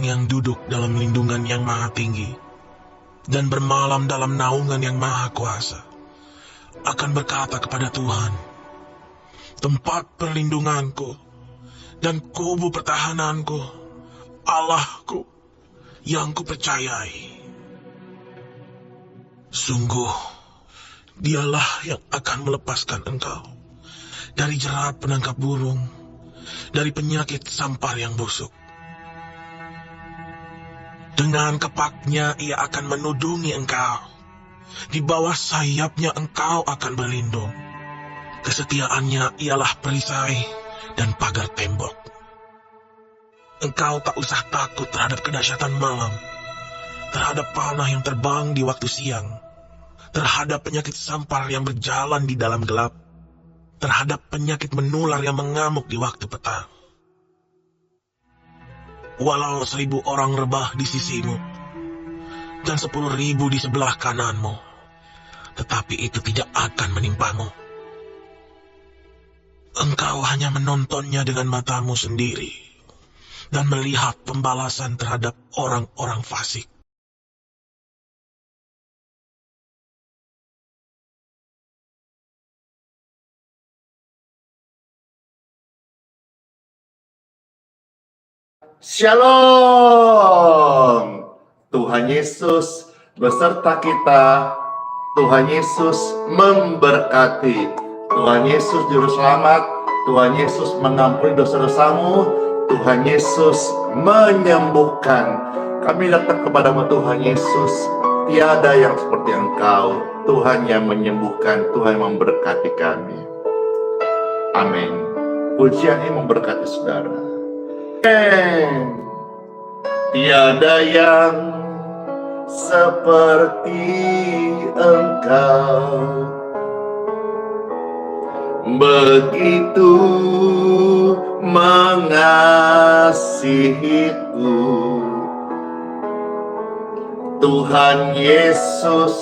orang yang duduk dalam lindungan yang maha tinggi dan bermalam dalam naungan yang maha kuasa akan berkata kepada Tuhan, tempat perlindunganku dan kubu pertahananku, Allahku yang kupercayai. Sungguh, dialah yang akan melepaskan engkau dari jerat penangkap burung, dari penyakit sampar yang busuk. Dengan kepaknya ia akan menudungi engkau. Di bawah sayapnya engkau akan berlindung. Kesetiaannya ialah perisai dan pagar tembok. Engkau tak usah takut terhadap kedahsyatan malam, terhadap panah yang terbang di waktu siang, terhadap penyakit sampar yang berjalan di dalam gelap, terhadap penyakit menular yang mengamuk di waktu petang. Walau 1000 orang rebah di sisimu, dan 10.000 di sebelah kananmu, tetapi itu tidak akan menimpamu. Engkau hanya menontonnya dengan matamu sendiri, dan melihat pembalasan terhadap orang-orang fasik. Shalom. Tuhan Yesus beserta kita. Tuhan Yesus memberkati. Tuhan Yesus juru selamat. Tuhan Yesus mengampuni dosa-dosamu. Tuhan Yesus menyembuhkan. Kami datang kepadamu Tuhan Yesus. Tiada yang seperti Engkau. Tuhan yang menyembuhkan. Tuhan yang memberkati kami. Amin. Pujian ini memberkati saudara. Tiada yang seperti Engkau, begitu mengasihiku. Tuhan Yesus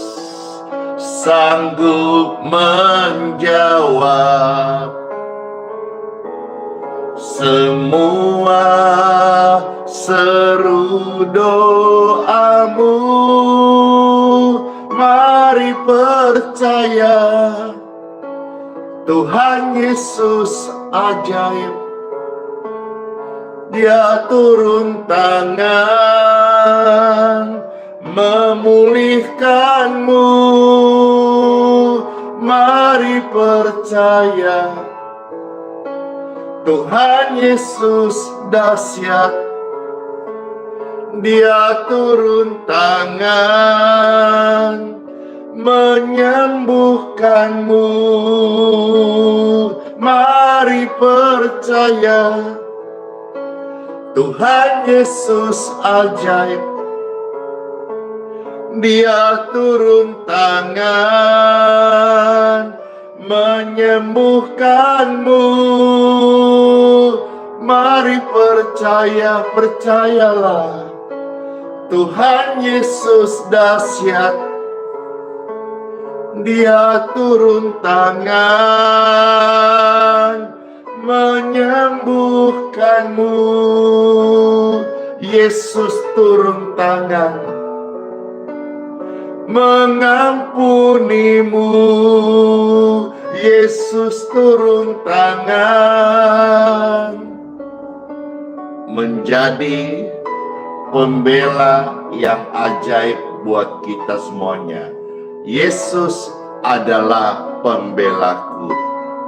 sanggup menjawab semua seru doamu. Mari percaya, Tuhan Yesus ajaib. Dia turun tangan memulihkanmu. Mari percaya, Tuhan Yesus dahsyat. Dia turun tangan menyembuhkanmu. Mari percaya, Tuhan Yesus ajaib. Dia turun tangan menyembuhkanmu. Mari percaya, percayalah, Tuhan Yesus dahsyat. Dia turun tangan menyembuhkanmu. Yesus turun tangan mengampunimu. Yesus turun tangan menjadi pembela yang ajaib buat kita semuanya. Yesus adalah pembelaku.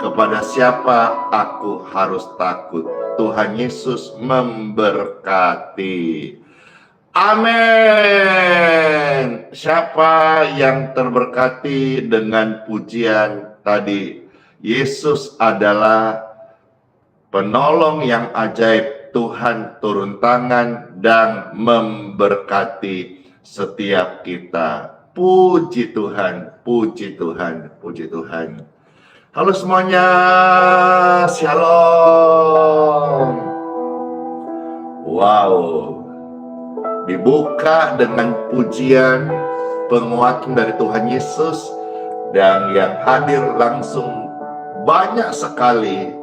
Kepada siapa aku harus takut? Tuhan Yesus memberkati. Amin. Siapa yang terberkati dengan pujian tadi? Yesus adalah penolong yang ajaib. Tuhan turun tangan dan memberkati setiap kita. Puji Tuhan, puji Tuhan, puji Tuhan. Halo semuanya, shalom. Wow, dibuka dengan pujian penguatan dari Tuhan Yesus, dan yang hadir langsung banyak sekali.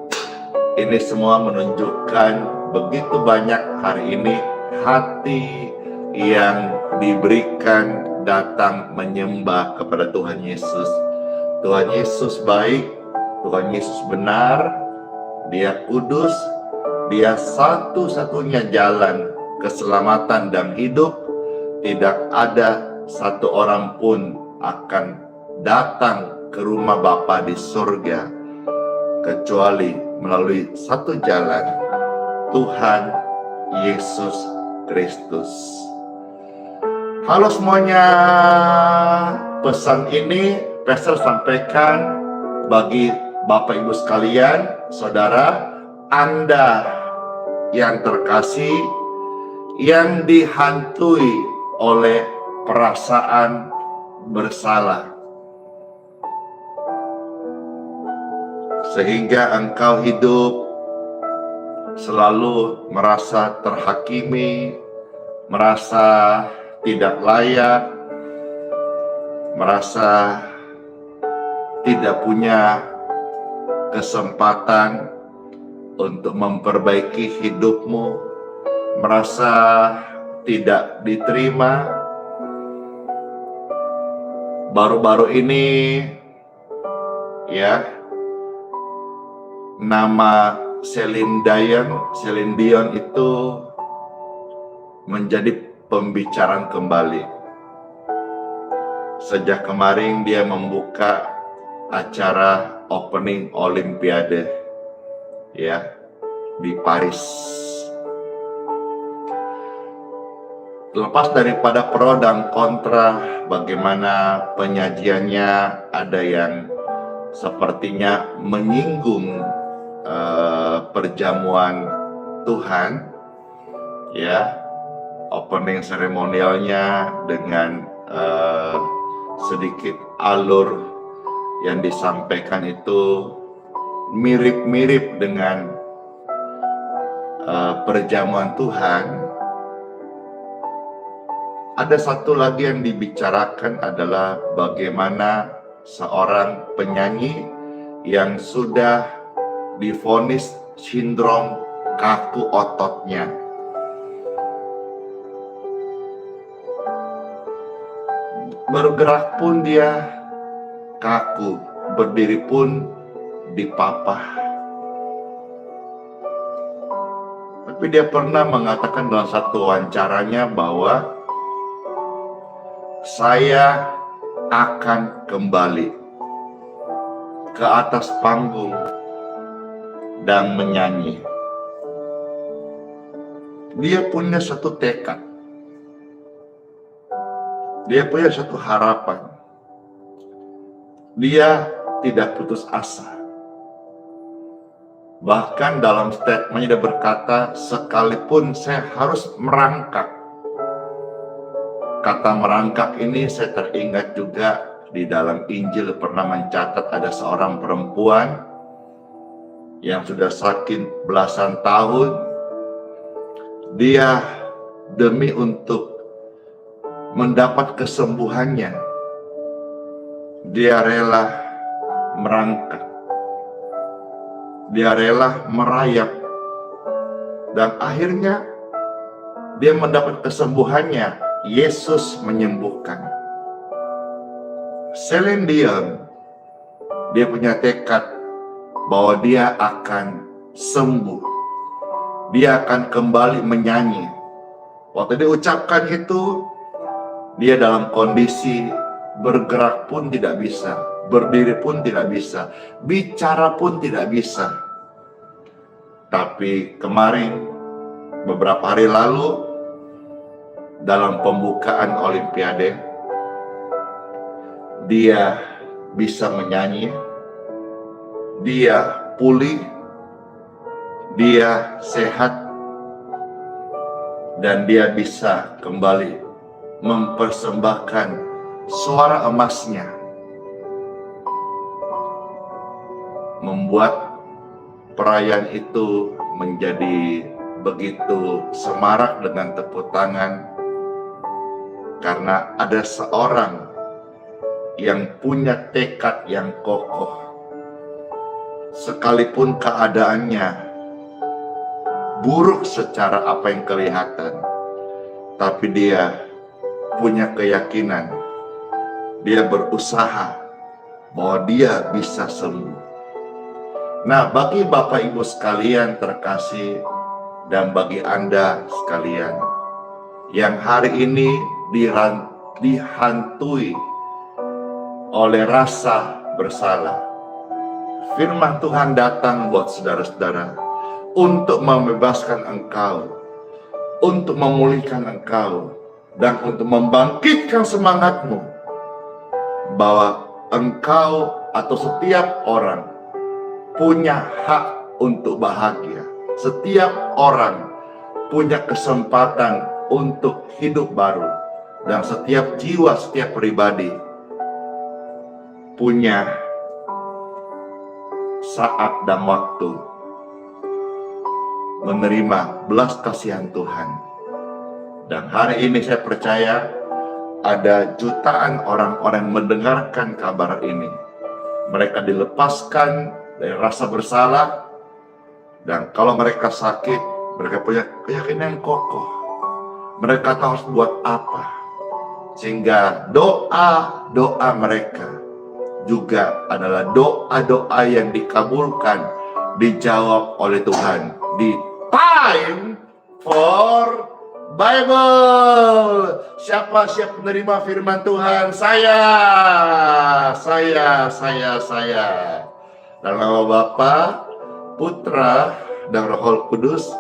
Ini semua menunjukkan begitu banyak hari ini hati yang diberikan datang menyembah kepada Tuhan Yesus. Tuhan Yesus baik, Tuhan Yesus benar, Dia kudus, Dia satu-satunya jalan keselamatan dan hidup. Tidak ada satu orang pun akan datang ke rumah Bapa di surga kecuali melalui satu jalan, Tuhan Yesus Kristus. Halo semuanya, pesan ini Pastor sampaikan bagi Bapak Ibu sekalian, saudara, Anda yang terkasih, yang dihantui oleh perasaan bersalah, sehingga engkau hidup selalu merasa terhakimi, merasa tidak layak, merasa tidak punya kesempatan untuk memperbaiki hidupmu, merasa tidak diterima. Baru-baru ini ya, nama Celine Dion itu menjadi pembicaraan kembali. Sejak kemarin dia membuka acara opening Olimpiade ya di Paris. Lepas daripada pro dan kontra bagaimana penyajiannya, ada yang sepertinya menyinggung perjamuan Tuhan ya, opening seremonialnya dengan sedikit alur yang disampaikan itu mirip-mirip dengan perjamuan Tuhan. Ada satu lagi yang dibicarakan adalah bagaimana seorang penyanyi yang sudah divonis sindrom kaku ototnya. Bergerak pun dia kaku, berdiri pun dipapah. Tapi dia pernah mengatakan dalam satu wawancaranya bahwa saya akan kembali ke atas panggung dan menyanyi. Dia punya satu tekad. Dia punya satu harapan. Dia tidak putus asa. Bahkan dalam statementnya dia berkata, sekalipun saya harus merangkak. Kata merangkak ini saya teringat juga di dalam Injil pernah mencatat ada seorang perempuan yang sudah sakit belasan tahun. Dia demi untuk mendapat kesembuhannya, dia rela merangkak, dia rela merayap, dan akhirnya dia mendapat kesembuhannya. Yesus menyembuhkan. Celine Dion, dia punya tekad bahwa dia akan sembuh, dia akan kembali menyanyi. Waktu dia ucapkan itu, dia dalam kondisi bergerak pun tidak bisa, berdiri pun tidak bisa, bicara pun tidak bisa. Tapi kemarin, beberapa hari lalu, dalam pembukaan Olimpiade, dia bisa menyanyi, dia pulih, dia sehat, dan dia bisa kembali mempersembahkan suara emasnya, membuat perayaan itu menjadi begitu semarak dengan tepuk tangan. Karena ada seorang yang punya tekad yang kokoh. Sekalipun keadaannya buruk secara apa yang kelihatan, tapi dia punya keyakinan, dia berusaha bahwa dia bisa sembuh. Nah, bagi Bapak Ibu sekalian terkasih, dan bagi Anda sekalian yang hari ini dihantui oleh rasa bersalah, firman Tuhan datang buat saudara-saudara untuk membebaskan engkau, untuk memulihkan engkau, dan untuk membangkitkan semangatmu bahwa engkau atau setiap orang punya hak untuk bahagia. Setiap orang punya kesempatan untuk hidup baru, dan setiap jiwa, setiap pribadi punya saat dan waktu menerima belas kasihan Tuhan. Dan hari ini saya percaya ada jutaan orang-orang yang mendengarkan kabar ini. Mereka dilepaskan dari rasa bersalah, dan kalau mereka sakit, mereka punya keyakinan yang kokoh. Mereka tahu harus buat apa, sehingga doa-doa mereka juga adalah doa-doa yang dikabulkan, dijawab oleh Tuhan di Time for Bible. Siapa siap menerima firman Tuhan? Saya. Dalam nama Bapa, Putra, dan Roh Kudus.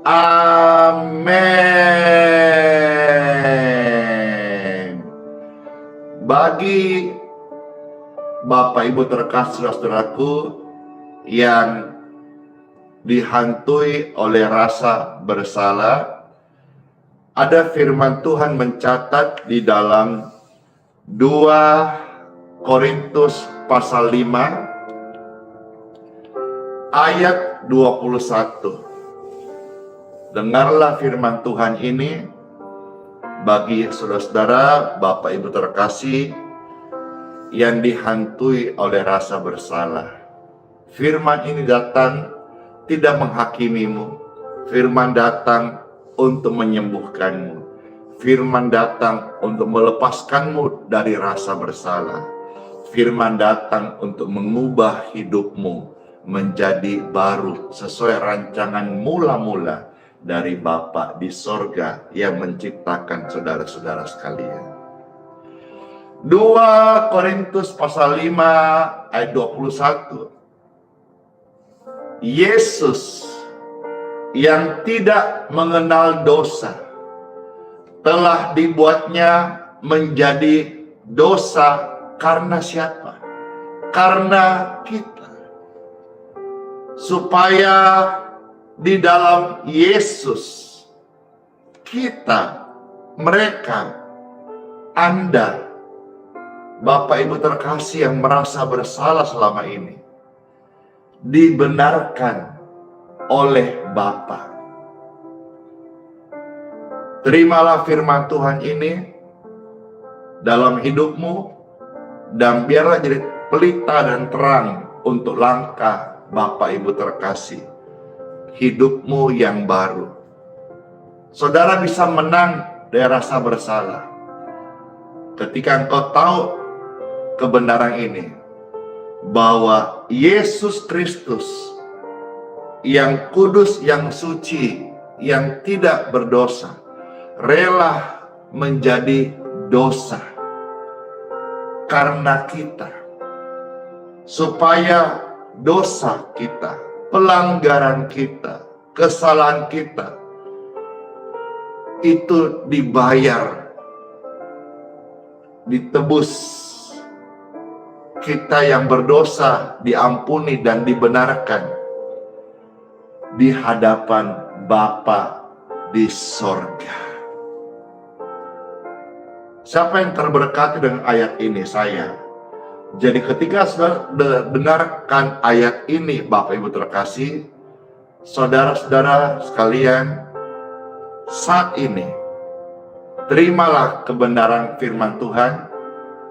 Amin. Bagi Bapak Ibu terkasih, saudaraku yang dihantui oleh rasa bersalah, ada firman Tuhan mencatat di dalam 2 Korintus pasal 5 ayat 21. Dengarlah firman Tuhan ini bagi saudara-saudara, Bapak Ibu terkasih yang dihantui oleh rasa bersalah. Firman ini datang tidak menghakimimu. Firman datang untuk menyembuhkanmu. Firman datang untuk melepaskanmu dari rasa bersalah. Firman datang untuk mengubah hidupmu menjadi baru sesuai rancangan mula-mula dari Bapa di sorga yang menciptakan saudara-saudara sekalian. 2 Korintus pasal 5 ayat 21. Yesus yang tidak mengenal dosa telah dibuatnya menjadi dosa karena siapa? Karena kita. Supaya di dalam Yesus kita, mereka, Anda, Bapak Ibu terkasih yang merasa bersalah selama ini, dibenarkan oleh Bapa. Terimalah firman Tuhan ini dalam hidupmu, dan biarlah jadi pelita dan terang untuk langkah Bapak Ibu terkasih, hidupmu yang baru. Saudara bisa menang dari rasa bersalah ketika engkau tahu kebenaran ini, bahwa Yesus Kristus yang kudus, yang suci, yang tidak berdosa, rela menjadi dosa karena kita, supaya dosa kita, pelanggaran kita, kesalahan kita itu dibayar, ditebus. Kita yang berdosa diampuni dan dibenarkan di hadapan Bapa di sorga. Siapa yang terberkati dengan ayat ini? Saya. Jadi ketika saudara dengarkan ayat ini, Bapak Ibu terkasih, saudara-saudara sekalian, saat ini terimalah kebenaran firman Tuhan.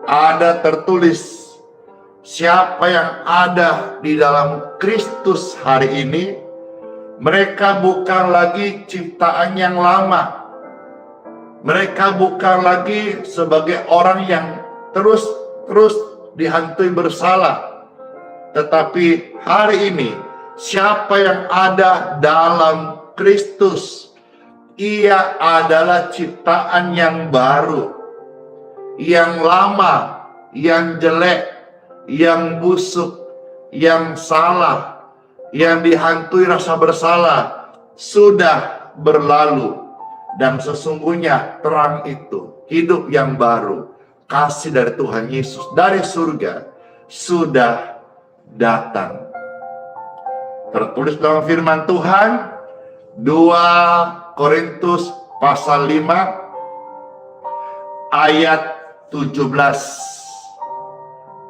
Ada tertulis, siapa yang ada di dalam Kristus hari ini, mereka bukan lagi ciptaan yang lama, Mereka bukan lagi sebagai orang yang terus dihantui bersalah. Tetapi hari ini, siapa yang ada dalam Kristus, ia adalah ciptaan yang baru. Yang lama, yang jelek, yang busuk, yang salah, yang dihantui rasa bersalah, sudah berlalu. Dan sesungguhnya terang itu, hidup yang baru, kasih dari Tuhan Yesus dari surga sudah datang. Tertulis dalam firman Tuhan 2 Korintus pasal 5 ayat 17.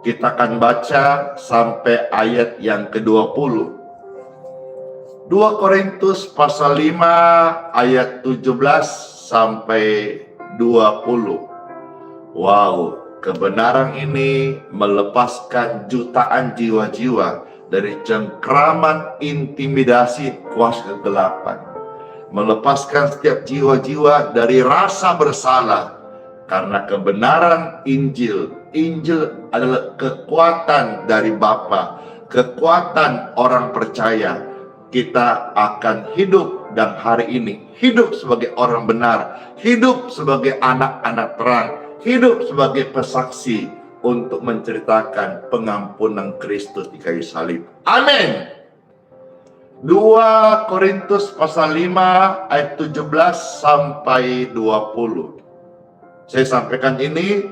Kita akan baca sampai ayat yang ke-20. 2 Korintus pasal 5 ayat 17 sampai 20. Wow, kebenaran ini melepaskan jutaan jiwa-jiwa dari cengkraman intimidasi kuasa kegelapan. Melepaskan setiap jiwa-jiwa dari rasa bersalah. Karena kebenaran Injil. Injil adalah kekuatan dari Bapa, kekuatan orang percaya. Kita akan hidup dan hari ini hidup sebagai orang benar, hidup sebagai anak-anak terang, hidup sebagai pesaksi untuk menceritakan pengampunan Kristus di kayu salib. Amin. 2 Korintus pasal 5 ayat 17 sampai 20. Saya sampaikan ini,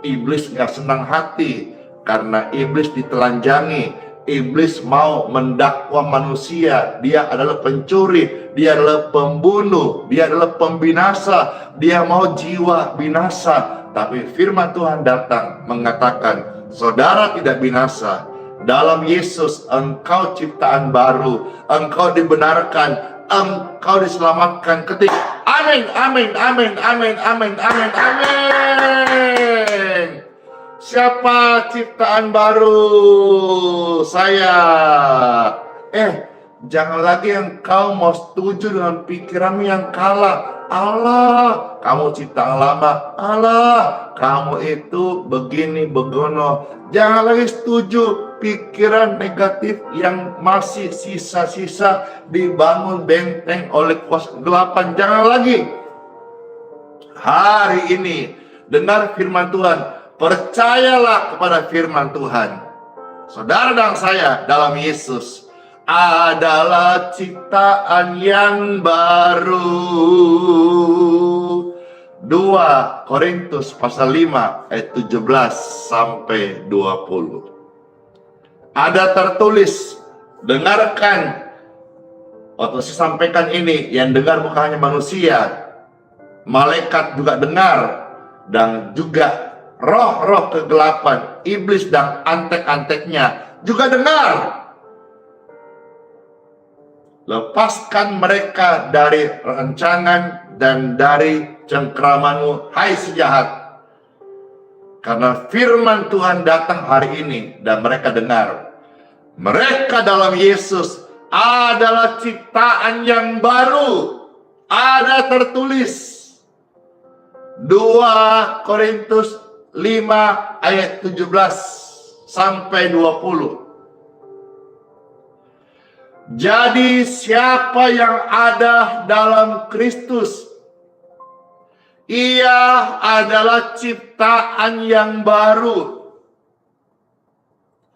iblis gak senang hati karena iblis ditelanjangi. Iblis mau mendakwa manusia, dia adalah pencuri, dia adalah pembunuh, dia adalah pembinasa, dia mau jiwa binasa. Tapi firman Tuhan datang mengatakan, saudara tidak binasa. Dalam Yesus engkau ciptaan baru, engkau dibenarkan, engkau diselamatkan ketika. Amin, amin, amin, amin, amin, amin, amin. Siapa ciptaan baru? Saya. Jangan lagi engkau mau setuju dengan pikiranmu yang kalah. Allah, kamu ciptaan lama. Allah, kamu itu begini, begono. Jangan lagi setuju pikiran negatif yang masih sisa-sisa dibangun benteng oleh kuasa kegelapan. Jangan lagi. Hari ini, dengar firman Tuhan. Percayalah kepada firman Tuhan. Saudara dan saya dalam Yesus adalah ciptaan yang baru. 2 Korintus pasal 5 ayat 17 sampai 20. Ada tertulis, dengarkan. Waktu saya sampaikan ini, yang dengar bukan hanya manusia, malaikat juga dengar, dan juga roh-roh kegelapan, iblis dan antek-anteknya juga dengar. Lepaskan mereka dari rancangan dan dari cengkramanmu, hai si jahat. Karena firman Tuhan datang hari ini dan mereka dengar. Mereka dalam Yesus adalah ciptaan yang baru. Ada tertulis 2 Korintus 5 ayat 17 sampai 20. Jadi siapa yang ada dalam Kristus, ia adalah ciptaan yang baru.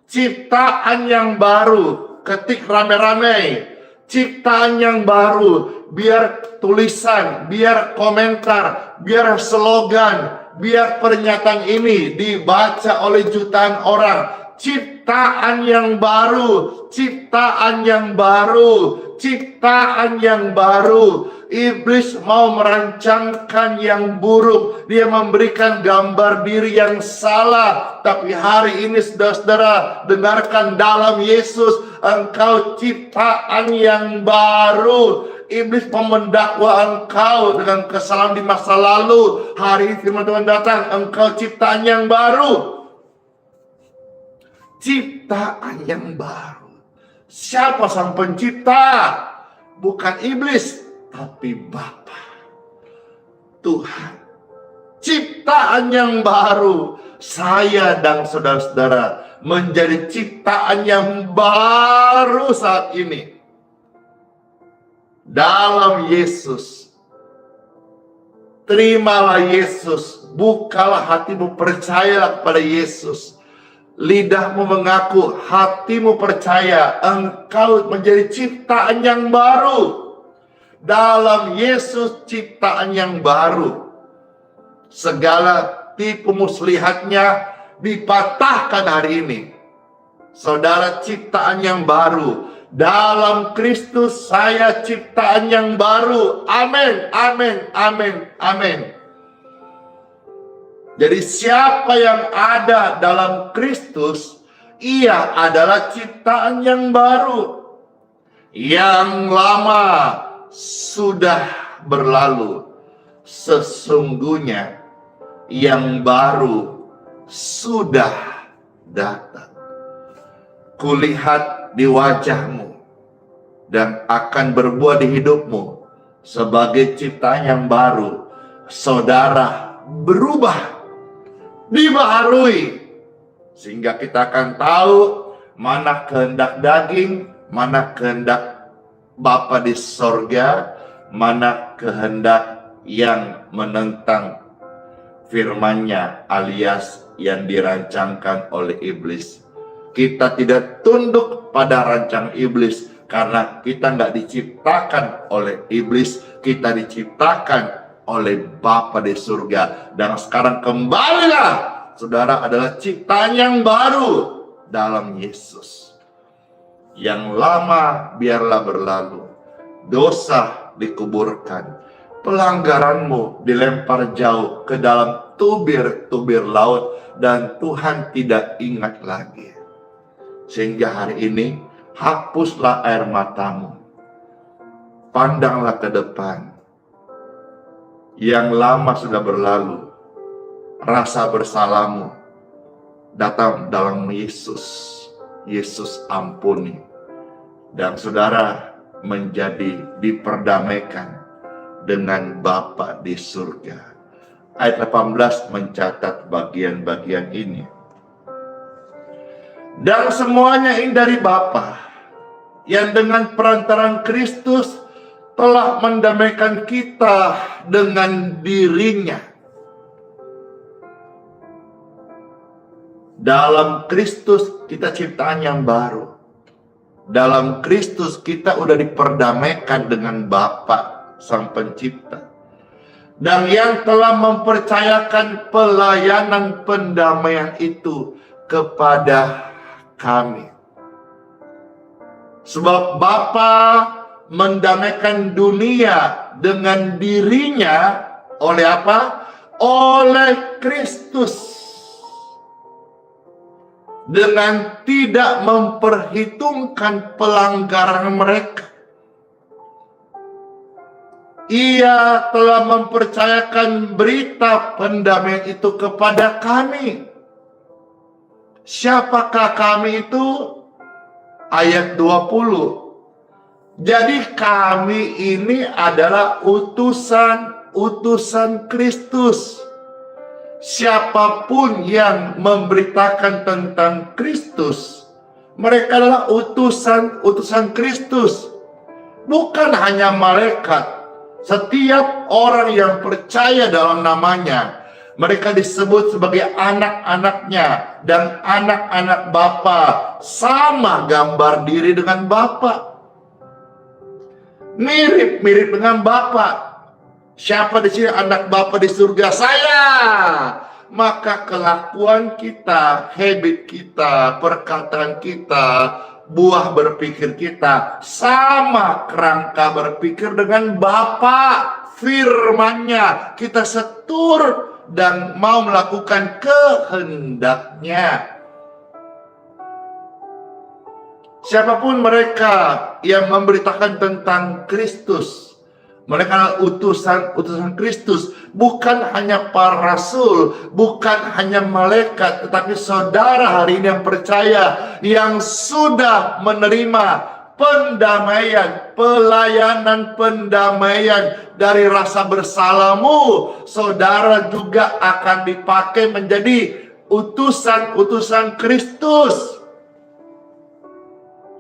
Ciptaan yang baru. Ketik rame-rame. Ciptaan yang baru. Biar tulisan, biar komentar, biar slogan, biar pernyataan ini dibaca oleh jutaan orang. Ciptaan yang baru, ciptaan yang baru, ciptaan yang baru. Iblis mau merancangkan yang buruk. Dia memberikan gambar diri yang salah. Tapi hari ini saudara-saudara, dengarkan dalam Yesus, engkau ciptaan yang baru. Iblis mendakwa engkau dengan kesalahan di masa lalu. Hari ini firman Tuhan datang, engkau ciptaan yang baru. Ciptaan yang baru. Siapa sang pencipta? Bukan iblis, tapi Bapa. Tuhan. Ciptaan yang baru. Saya dan saudara-saudara menjadi ciptaan yang baru saat ini. Dalam Yesus. Terimalah Yesus. Bukalah hatimu, percayalah kepada Yesus. Lidahmu mengaku, hatimu percaya, engkau menjadi ciptaan yang baru. Dalam Yesus ciptaan yang baru. Segala tipu muslihatnya dipatahkan hari ini. Saudara ciptaan yang baru. Dalam Kristus saya ciptaan yang baru. Amin, amin, amin, amin. Jadi siapa yang ada dalam Kristus, ia adalah ciptaan yang baru. Yang lama sudah berlalu. Sesungguhnya yang baru sudah datang. Kulihat di wajahmu dan akan berbuah di hidupmu sebagai ciptaan yang baru. Saudara berubah, dibaharui, sehingga kita akan tahu mana kehendak daging, mana kehendak Bapa di sorga, mana kehendak yang menentang firman-Nya alias yang dirancangkan oleh iblis. Kita tidak tunduk pada rancang iblis karena kita nggak diciptakan oleh iblis, kita diciptakan oleh Bapa di surga. Dan sekarang kembalilah, saudara adalah ciptaan yang baru dalam Yesus. Yang lama biarlah berlalu, dosa dikuburkan, pelanggaranmu dilempar jauh ke dalam tubir-tubir laut, dan Tuhan tidak ingat lagi. Sehingga hari ini, hapuslah air matamu, pandanglah ke depan. Yang lama sudah berlalu, rasa bersalahmu datang dalam Yesus. Yesus ampuni, dan saudara menjadi diperdamaikan dengan Bapa di surga. Ayat 18 mencatat bagian-bagian ini. Dan semuanya ini dari Bapa, yang dengan perantaraan Kristus telah mendamaikan kita dengan dirinya. Dalam Kristus kita ciptaan yang baru. Dalam Kristus kita udah diperdamaikan dengan Bapa Sang Pencipta. Dan yang telah mempercayakan pelayanan pendamaian itu kepada kami. Sebab Bapa mendamaikan dunia dengan dirinya oleh apa? Oleh Kristus. Dengan tidak memperhitungkan pelanggaran mereka. Ia telah mempercayakan berita pendamaian itu kepada kami. Siapakah kami itu? Ayat 20. Jadi kami ini adalah utusan Kristus. Siapapun yang memberitakan tentang Kristus, mereka adalah utusan Kristus. Bukan hanya malaikat. Setiap orang yang percaya dalam namanya, mereka disebut sebagai anak-anaknya dan anak-anak Bapa. Sama gambar diri dengan Bapa. Mirip-mirip dengan Bapa. Siapa di sini anak Bapa di surga? Saya. Maka kelakuan kita, habit kita, perkataan kita, buah berpikir kita sama kerangka berpikir dengan Bapa. Firman-Nya kita setur dan mau melakukan kehendak-Nya. Siapapun mereka yang memberitakan tentang Kristus, mereka adalah utusan Kristus. Bukan hanya para rasul, bukan hanya malaikat, tetapi saudara hari ini yang percaya, yang sudah menerima pendamaian, pelayanan pendamaian. Dari rasa bersalahmu, saudara juga akan dipakai menjadi utusan-utusan Kristus.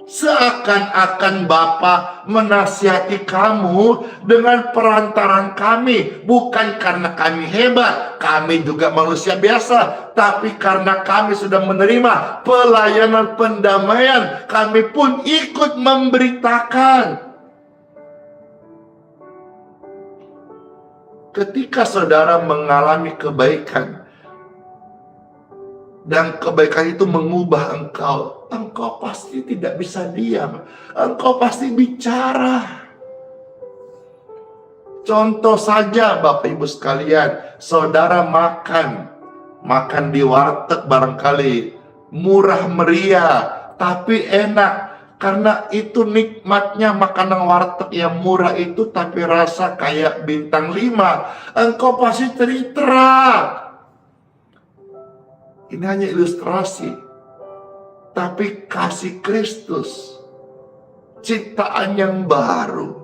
Seakan-akan Bapa menasihati kamu dengan perantaran kami, bukan karena kami hebat, kami juga manusia biasa, tapi karena kami sudah menerima pelayanan pendamaian, kami pun ikut memberitakan. Ketika saudara mengalami kebaikan, dan kebaikan itu mengubah engkau, engkau pasti tidak bisa diam. Engkau pasti bicara. Contoh saja Bapak Ibu sekalian, saudara makan di warteg barangkali, murah meriah, tapi enak. Karena itu nikmatnya makanan warteg yang murah itu, tapi rasa kayak bintang 5. Engkau pasti teriak. Ini hanya ilustrasi. Tapi kasih Kristus, ciptaan yang baru,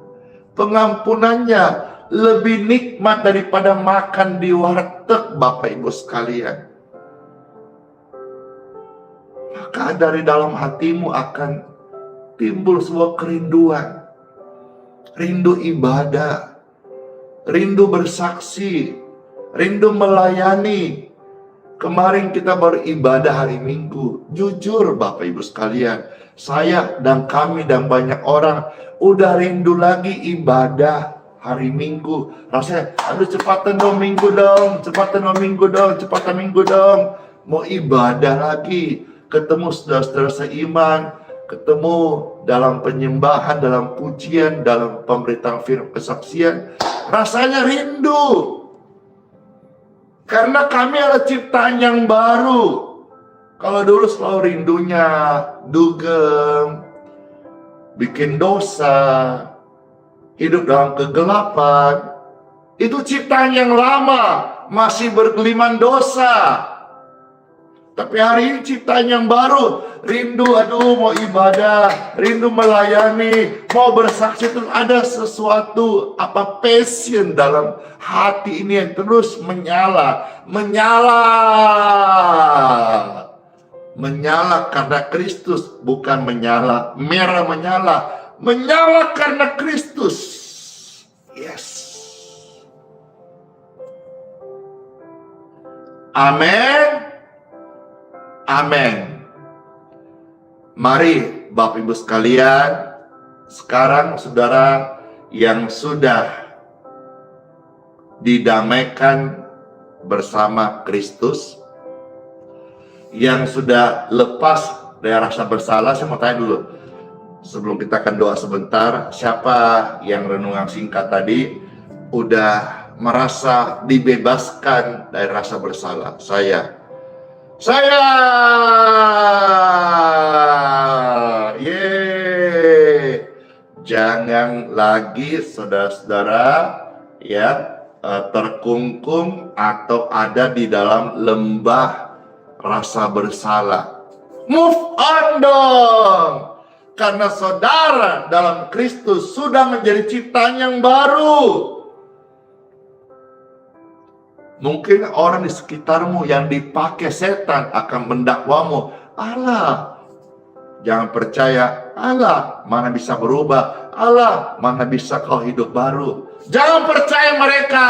pengampunannya lebih nikmat daripada makan di warteg, Bapak Ibu sekalian. Maka dari dalam hatimu akan timbul sebuah kerinduan. Rindu ibadah, rindu bersaksi, rindu melayani. Kemarin kita beribadah hari Minggu. Jujur Bapak Ibu sekalian, saya dan kami dan banyak orang udah rindu lagi ibadah hari Minggu. Rasanya, aduh cepatan dong Minggu dong, cepatan dong Minggu dong, cepatan Minggu dong. Mau ibadah lagi, ketemu saudara-saudara seiman, ketemu dalam penyembahan, dalam pujian, dalam pemberitaan firman kesaksian. Rasanya rindu. Karena kami adalah ciptaan yang baru. Kalau dulu selalu rindunya dugem, bikin dosa, hidup dalam kegelapan. Itu ciptaan yang lama, masih bergeliman dosa. Tapi hari ini ciptaan yang baru, rindu, aduh mau ibadah, rindu melayani, mau bersaksi, terus ada sesuatu, passion dalam hati ini yang terus menyala karena Kristus, bukan menyala, merah menyala karena Kristus. Yes. Amin. Amin. Mari Bapak Ibu sekalian, sekarang saudara yang sudah didamaikan bersama Kristus, yang sudah lepas dari rasa bersalah, saya mau tanya dulu, sebelum kita akan doa sebentar, siapa yang renungan singkat tadi udah merasa dibebaskan dari rasa bersalah? Saya, jangan lagi saudara-saudara ya terkungkung atau ada di dalam lembah rasa bersalah. Move on dong, karena saudara dalam Kristus sudah menjadi ciptaan yang baru. Mungkin orang di sekitarmu yang dipakai setan akan mendakwamu, Allah, jangan percaya, Allah mana bisa berubah, Allah mana bisa kau hidup baru. Jangan percaya mereka,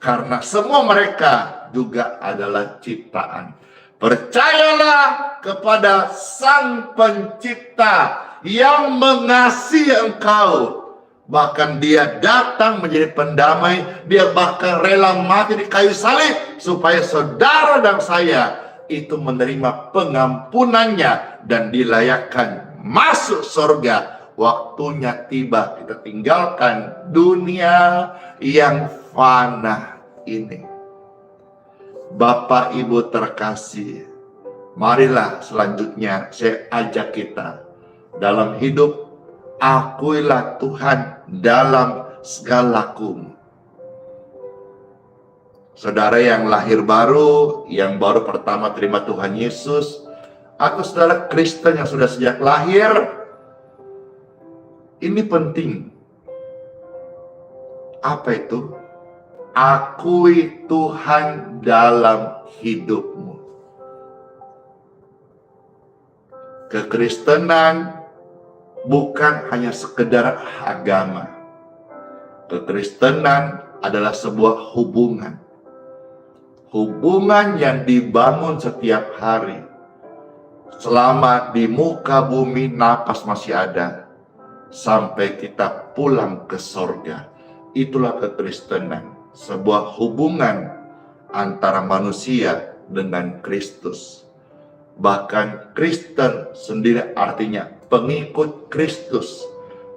karena semua mereka juga adalah ciptaan. Percayalah kepada Sang Pencipta yang mengasihi engkau. Bahkan dia datang menjadi pendamai. Dia bahkan rela mati di kayu salib supaya saudara dan saya itu menerima pengampunannya dan dilayakkan masuk surga. Waktunya tiba, kita tinggalkan dunia yang fana ini. Bapak Ibu terkasih, marilah selanjutnya saya ajak kita dalam hidup, akuilah Tuhan dalam segala lakumu. Saudara yang lahir baru, yang baru pertama terima Tuhan Yesus, atau saudara Kristen yang sudah sejak lahir, ini penting. Apa itu? Akui Tuhan dalam hidupmu. Kekristenan bukan hanya sekedar agama. Kekristenan adalah sebuah hubungan. Hubungan yang dibangun setiap hari. Selama di muka bumi napas masih ada. Sampai kita pulang ke sorga. Itulah kekristenan. Sebuah hubungan antara manusia dengan Kristus. Bahkan Kristen sendiri artinya pengikut Kristus,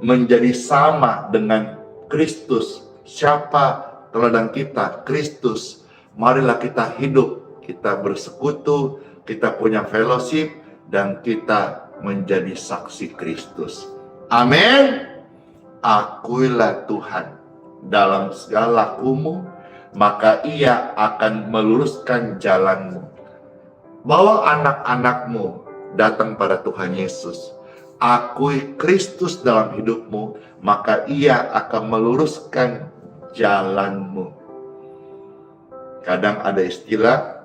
menjadi sama dengan Kristus. Siapa teladan kita? Kristus. Marilah kita hidup, kita bersekutu, kita punya fellowship, dan kita menjadi saksi Kristus. Amin. Akuilah Tuhan dalam segala lakumu, maka Ia akan meluruskan jalanmu. Bawa anak-anakmu datang pada Tuhan Yesus. Akui Kristus dalam hidupmu, maka Ia akan meluruskan jalanmu. Kadang ada istilah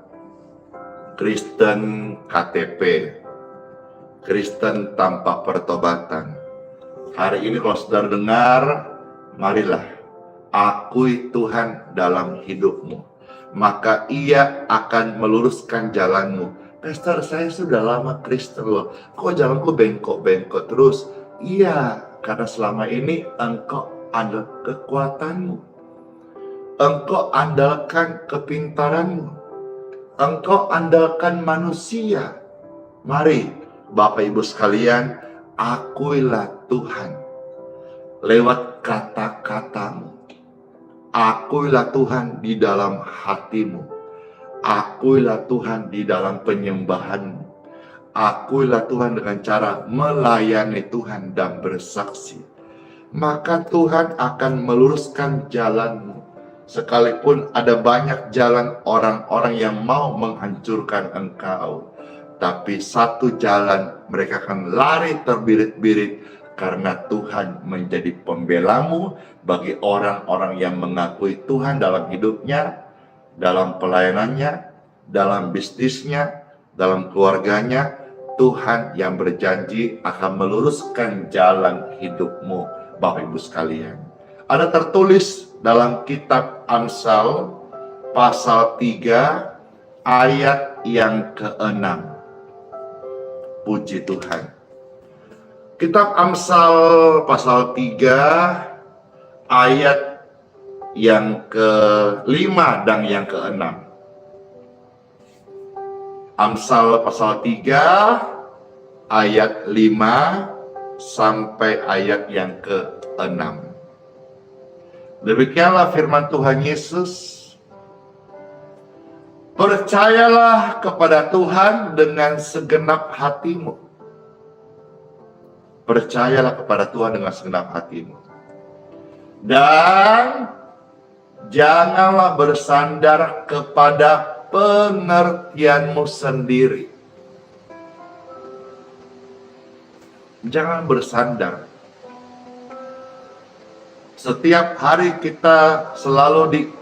Kristen KTP, Kristen tanpa pertobatan. Hari ini kalau saudara dengar, marilah akui Tuhan dalam hidupmu, maka Ia akan meluruskan jalanmu. Pastor, saya sudah lama Kristen loh, kok jalanku bengkok-bengkok terus? Iya, karena selama ini engkau andal kekuatanmu, engkau andalkan kepintaranmu, engkau andalkan manusia. Mari Bapak Ibu sekalian, akuilah Tuhan lewat kata-katamu. Akuilah Tuhan di dalam hatimu. Akuilah Tuhan di dalam penyembahanmu. Akuilah Tuhan dengan cara melayani Tuhan dan bersaksi. Maka Tuhan akan meluruskan jalanmu. Sekalipun ada banyak jalan orang-orang yang mau menghancurkan engkau, tapi satu jalan mereka akan lari terbirit-birit, karena Tuhan menjadi pembelamu bagi orang-orang yang mengakui Tuhan dalam hidupnya, dalam pelayanannya, dalam bisnisnya, dalam keluarganya. Tuhan yang berjanji akan meluruskan jalan hidupmu, Bapak Ibu sekalian. Ada tertulis dalam kitab Amsal pasal 3 ayat yang ke-6. Puji Tuhan. Kitab Amsal pasal 3 ayat yang ke-5 dan yang ke-6. Amsal pasal 3 ayat 5 sampai ayat yang ke-6. Demikianlah firman Tuhan Yesus. Percayalah kepada Tuhan dengan segenap hatimu. Percayalah kepada Tuhan dengan segenap hatimu. Dan janganlah bersandar kepada pengertianmu sendiri. Jangan bersandar. Setiap hari kita selalu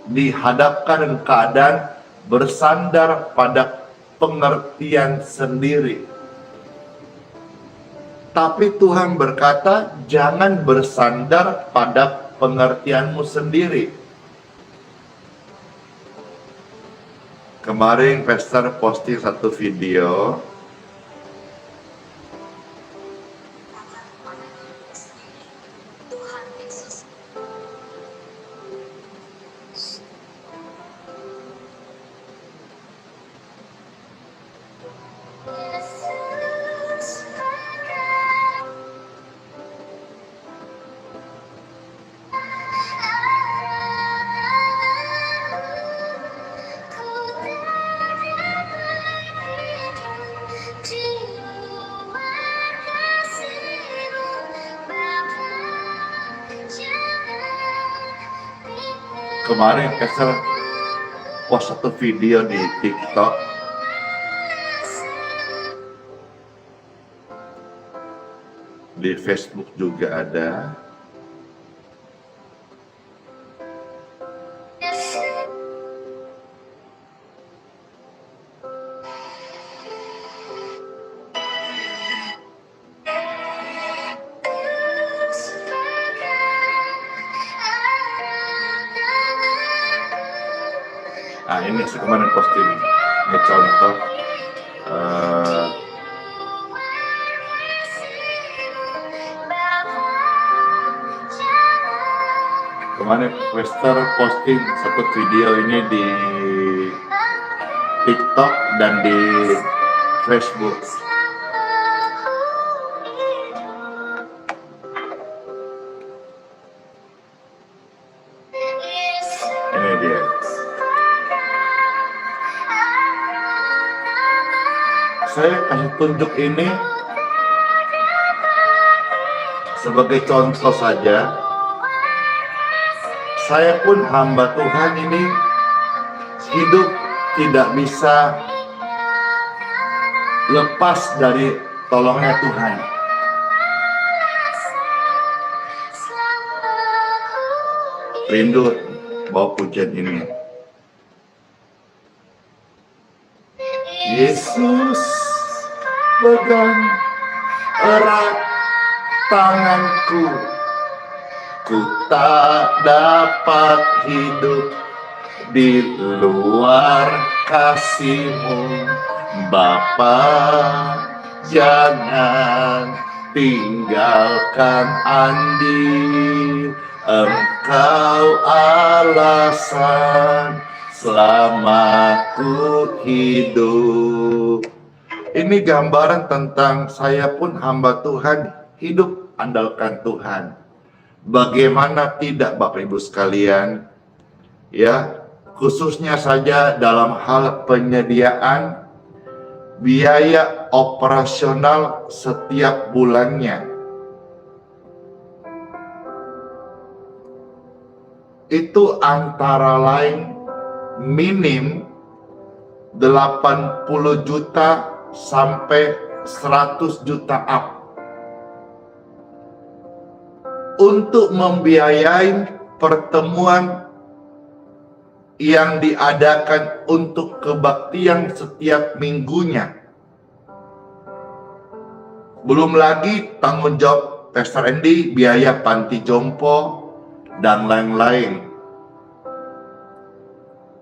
dihadapkan dengan keadaan bersandar pada pengertian sendiri. Tapi Tuhan berkata, jangan bersandar pada pengertianmu sendiri. Kemarin Pastor posting satu video. Kemarin Pastor post satu video di TikTok. Di Facebook juga ada. Nah, ini saya kemarin posting. Ini contoh kemarin Wester posting satu video ini di TikTok dan di Facebook. Ini dia. Saya kasih tunjuk ini sebagai contoh saja. Saya pun hamba Tuhan ini hidup tidak bisa lepas dari tolongnya Tuhan. Rindu bawa pujian ini. Yesus pegang erat tanganku, ku tak dapat hidup di luar kasih-Mu, Bapa. Jangan tinggalkan Andi, Engkau alasan selama ku hidup. Ini gambaran tentang saya pun hamba Tuhan, hidup andalkan Tuhan. Bagaimana tidak Bapak Ibu sekalian, ya, khususnya saja dalam hal penyediaan biaya operasional setiap bulannya. Itu antara lain minim 80 juta sampai 100 juta up untuk membiayai pertemuan yang diadakan untuk kebaktian setiap minggunya. Belum lagi tanggung jawab Pastor Andy, biaya panti jompo dan lain-lain.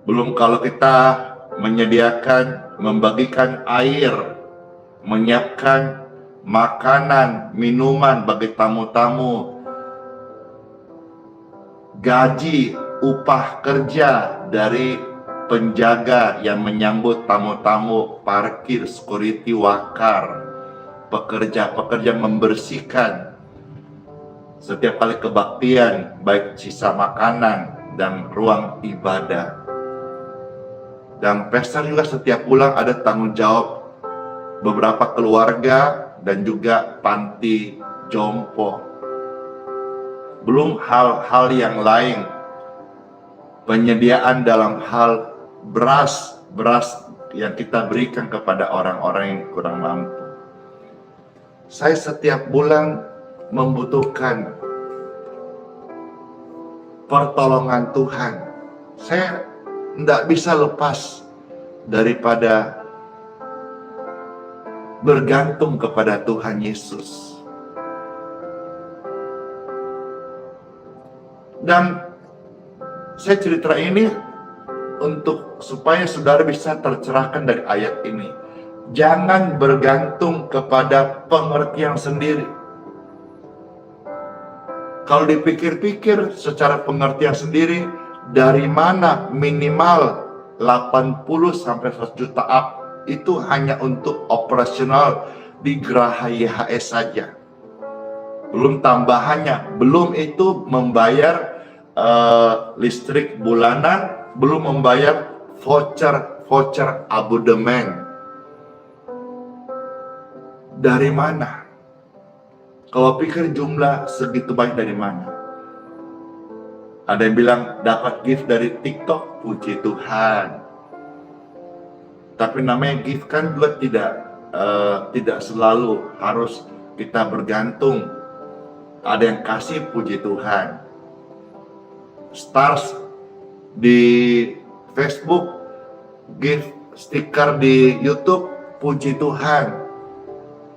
Belum kalau kita menyediakan, membagikan air, menyiapkan makanan, minuman bagi tamu-tamu, gaji, upah kerja dari penjaga yang menyambut tamu-tamu, parkir, security, wakar, pekerja-pekerja membersihkan setiap kali kebaktian, baik sisa makanan dan ruang ibadah. Dan pastor juga setiap bulan ada tanggung jawab beberapa keluarga dan juga panti jompo. Belum hal-hal yang lain, penyediaan dalam hal beras yang kita berikan kepada orang-orang yang kurang mampu. Saya setiap bulan membutuhkan pertolongan Tuhan. Saya tidak bisa lepas daripada bergantung kepada Tuhan Yesus. Dan saya cerita ini untuk supaya saudara bisa tercerahkan dari ayat ini. Jangan bergantung kepada pengertian sendiri. Kalau dipikir-pikir secara pengertian sendiri, dari mana minimal 80 sampai 100 juta up itu hanya untuk operasional di Geraha YHS saja. Belum tambahannya, belum itu membayar listrik bulanan, belum membayar voucher abodemen. Dari mana? Kalau pikir jumlah segitu banyak dari mana? Ada yang bilang dapat gift dari TikTok, puji Tuhan. Tapi namanya gift kan juga tidak selalu harus kita bergantung. Ada yang kasih, puji Tuhan. Stars di Facebook, gift stiker di YouTube, puji Tuhan.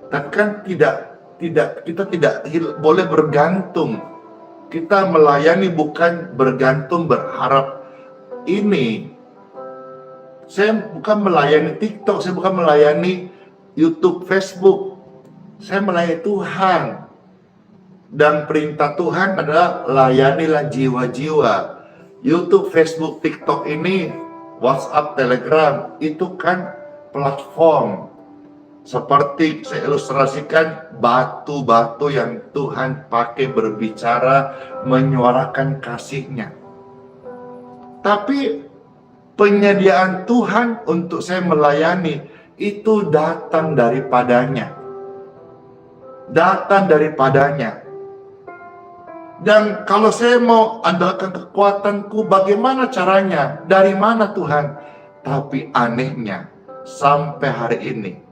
Tapi kan kita tidak boleh bergantung. Kita melayani bukan bergantung berharap ini. Saya bukan melayani TikTok, saya bukan melayani YouTube, Facebook. Saya melayani Tuhan. Dan perintah Tuhan adalah layanilah jiwa-jiwa. YouTube, Facebook, TikTok ini, WhatsApp, Telegram, itu kan platform. Seperti saya ilustrasikan, batu-batu yang Tuhan pakai berbicara, menyuarakan kasih-Nya. Tapi penyediaan Tuhan untuk saya melayani, itu datang daripadanya. Datang daripadanya. Dan kalau saya mau andalkan kekuatanku, bagaimana caranya? Dari mana Tuhan? Tapi anehnya, sampai hari ini,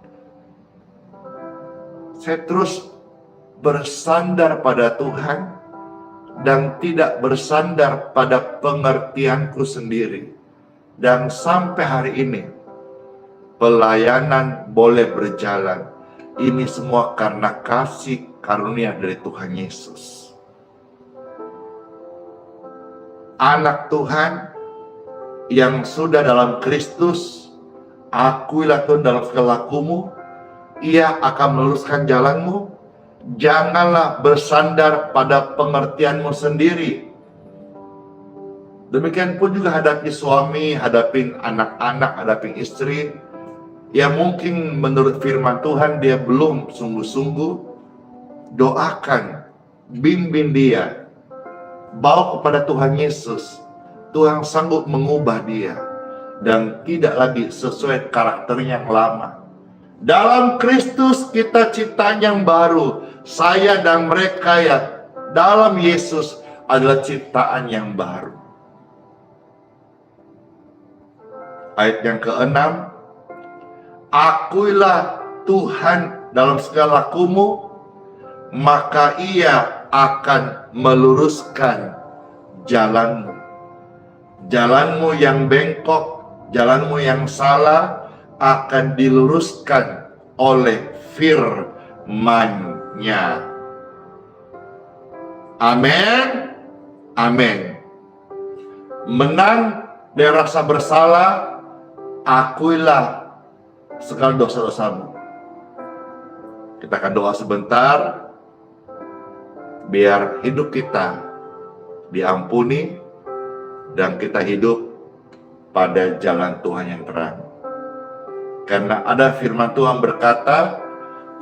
saya terus bersandar pada Tuhan dan tidak bersandar pada pengertianku sendiri. Dan sampai hari ini, pelayanan boleh berjalan. Ini semua karena kasih karunia dari Tuhan Yesus. Anak Tuhan yang sudah dalam Kristus, akuilah Tuhan dalam segala lakumu, Ia akan meluruskan jalanmu. Janganlah bersandar pada pengertianmu sendiri. Demikian pun juga hadapi suami, hadapi anak-anak, hadapi istri, yang mungkin menurut firman Tuhan dia belum sungguh-sungguh. Doakan, bimbing dia, bawa kepada Tuhan Yesus. Tuhan sanggup mengubah dia dan tidak lagi sesuai karakternya yang lama. Dalam Kristus kita ciptaan yang baru. Saya dan mereka yang dalam Yesus adalah ciptaan yang baru. Ayat yang ke-6, akuilah Tuhan dalam segala lakumu, maka Ia akan meluruskan jalanmu. Jalanmu yang bengkok, jalanmu yang salah akan diluruskan oleh firman-Nya. Amin. Amin. Menang dari rasa bersalah, akuilah segala dosa-dosamu. Kita akan doa sebentar, biar hidup kita diampuni dan kita hidup pada jalan Tuhan yang terang. Karena ada firman Tuhan berkata,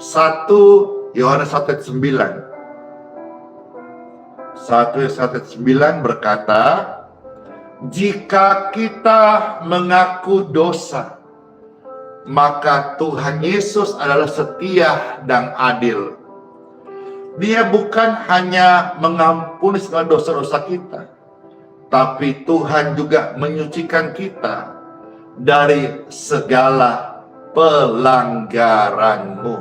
1 Yohanes 1:9 berkata, jika kita mengaku dosa, maka Tuhan Yesus adalah setia dan adil. Dia bukan hanya mengampuni segala dosa-dosa kita, tapi Tuhan juga menyucikan kita dari segala pelanggaranmu.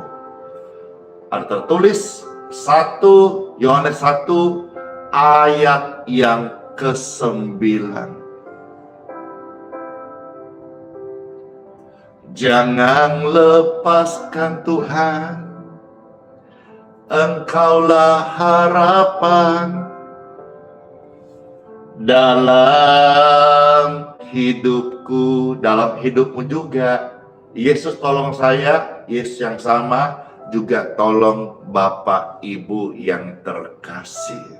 Ada tertulis 1 Yohanes 1 ayat yang ke-9. Jangan lepaskan Tuhan, Engkaulah harapan dalam hidupku, dalam hidupmu juga. Yesus tolong saya, Yesus yang sama juga tolong Bapak Ibu yang terkasih.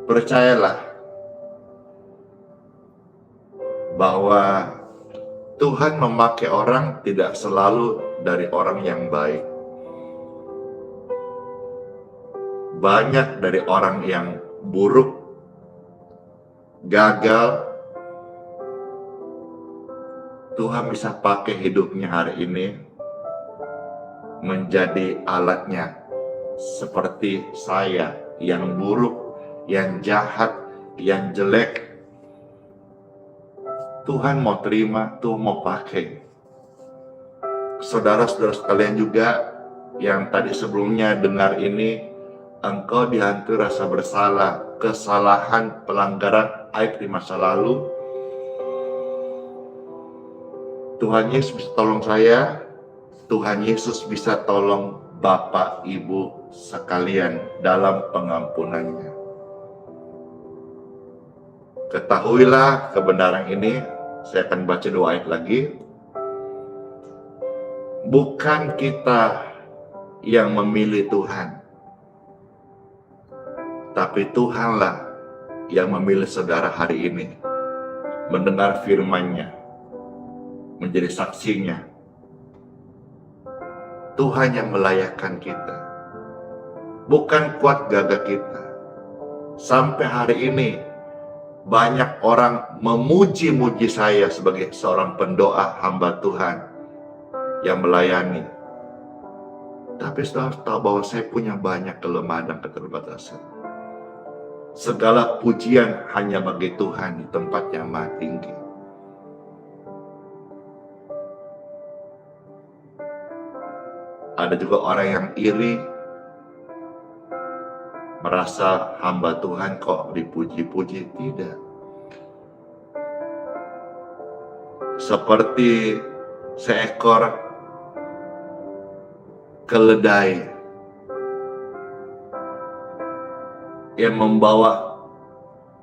Percayalah bahwa Tuhan memakai orang tidak selalu dari orang yang baik. Banyak dari orang yang buruk, gagal, Tuhan bisa pakai hidupnya hari ini menjadi alatnya. Seperti saya yang buruk, yang jahat, yang jelek, Tuhan mau terima, Tuhan mau pakai. Saudara-saudara sekalian juga yang tadi sebelumnya dengar ini, engkau dihantui rasa bersalah, kesalahan, pelanggaran, aib di masa lalu. Tuhan Yesus bisa tolong saya, Tuhan Yesus bisa tolong Bapak Ibu sekalian dalam pengampunannya. Ketahuilah kebenaran ini, saya akan baca 2 ayat lagi. Bukan kita yang memilih Tuhan, tapi Tuhanlah yang memilih saudara hari ini, mendengar firman-Nya, menjadi saksinya. Tuhan yang melayakkan kita, bukan kuat gagah kita. Sampai hari ini banyak orang memuji-muji saya sebagai seorang pendoa hamba Tuhan yang melayani. Tapi saudara tahu bahwa saya punya banyak kelemahan dan keterbatasan. Segala pujian hanya bagi Tuhan di tempat yang maha tinggi. Ada juga orang yang iri, merasa hamba Tuhan kok dipuji-puji. Tidak. Seperti seekor keledai yang membawa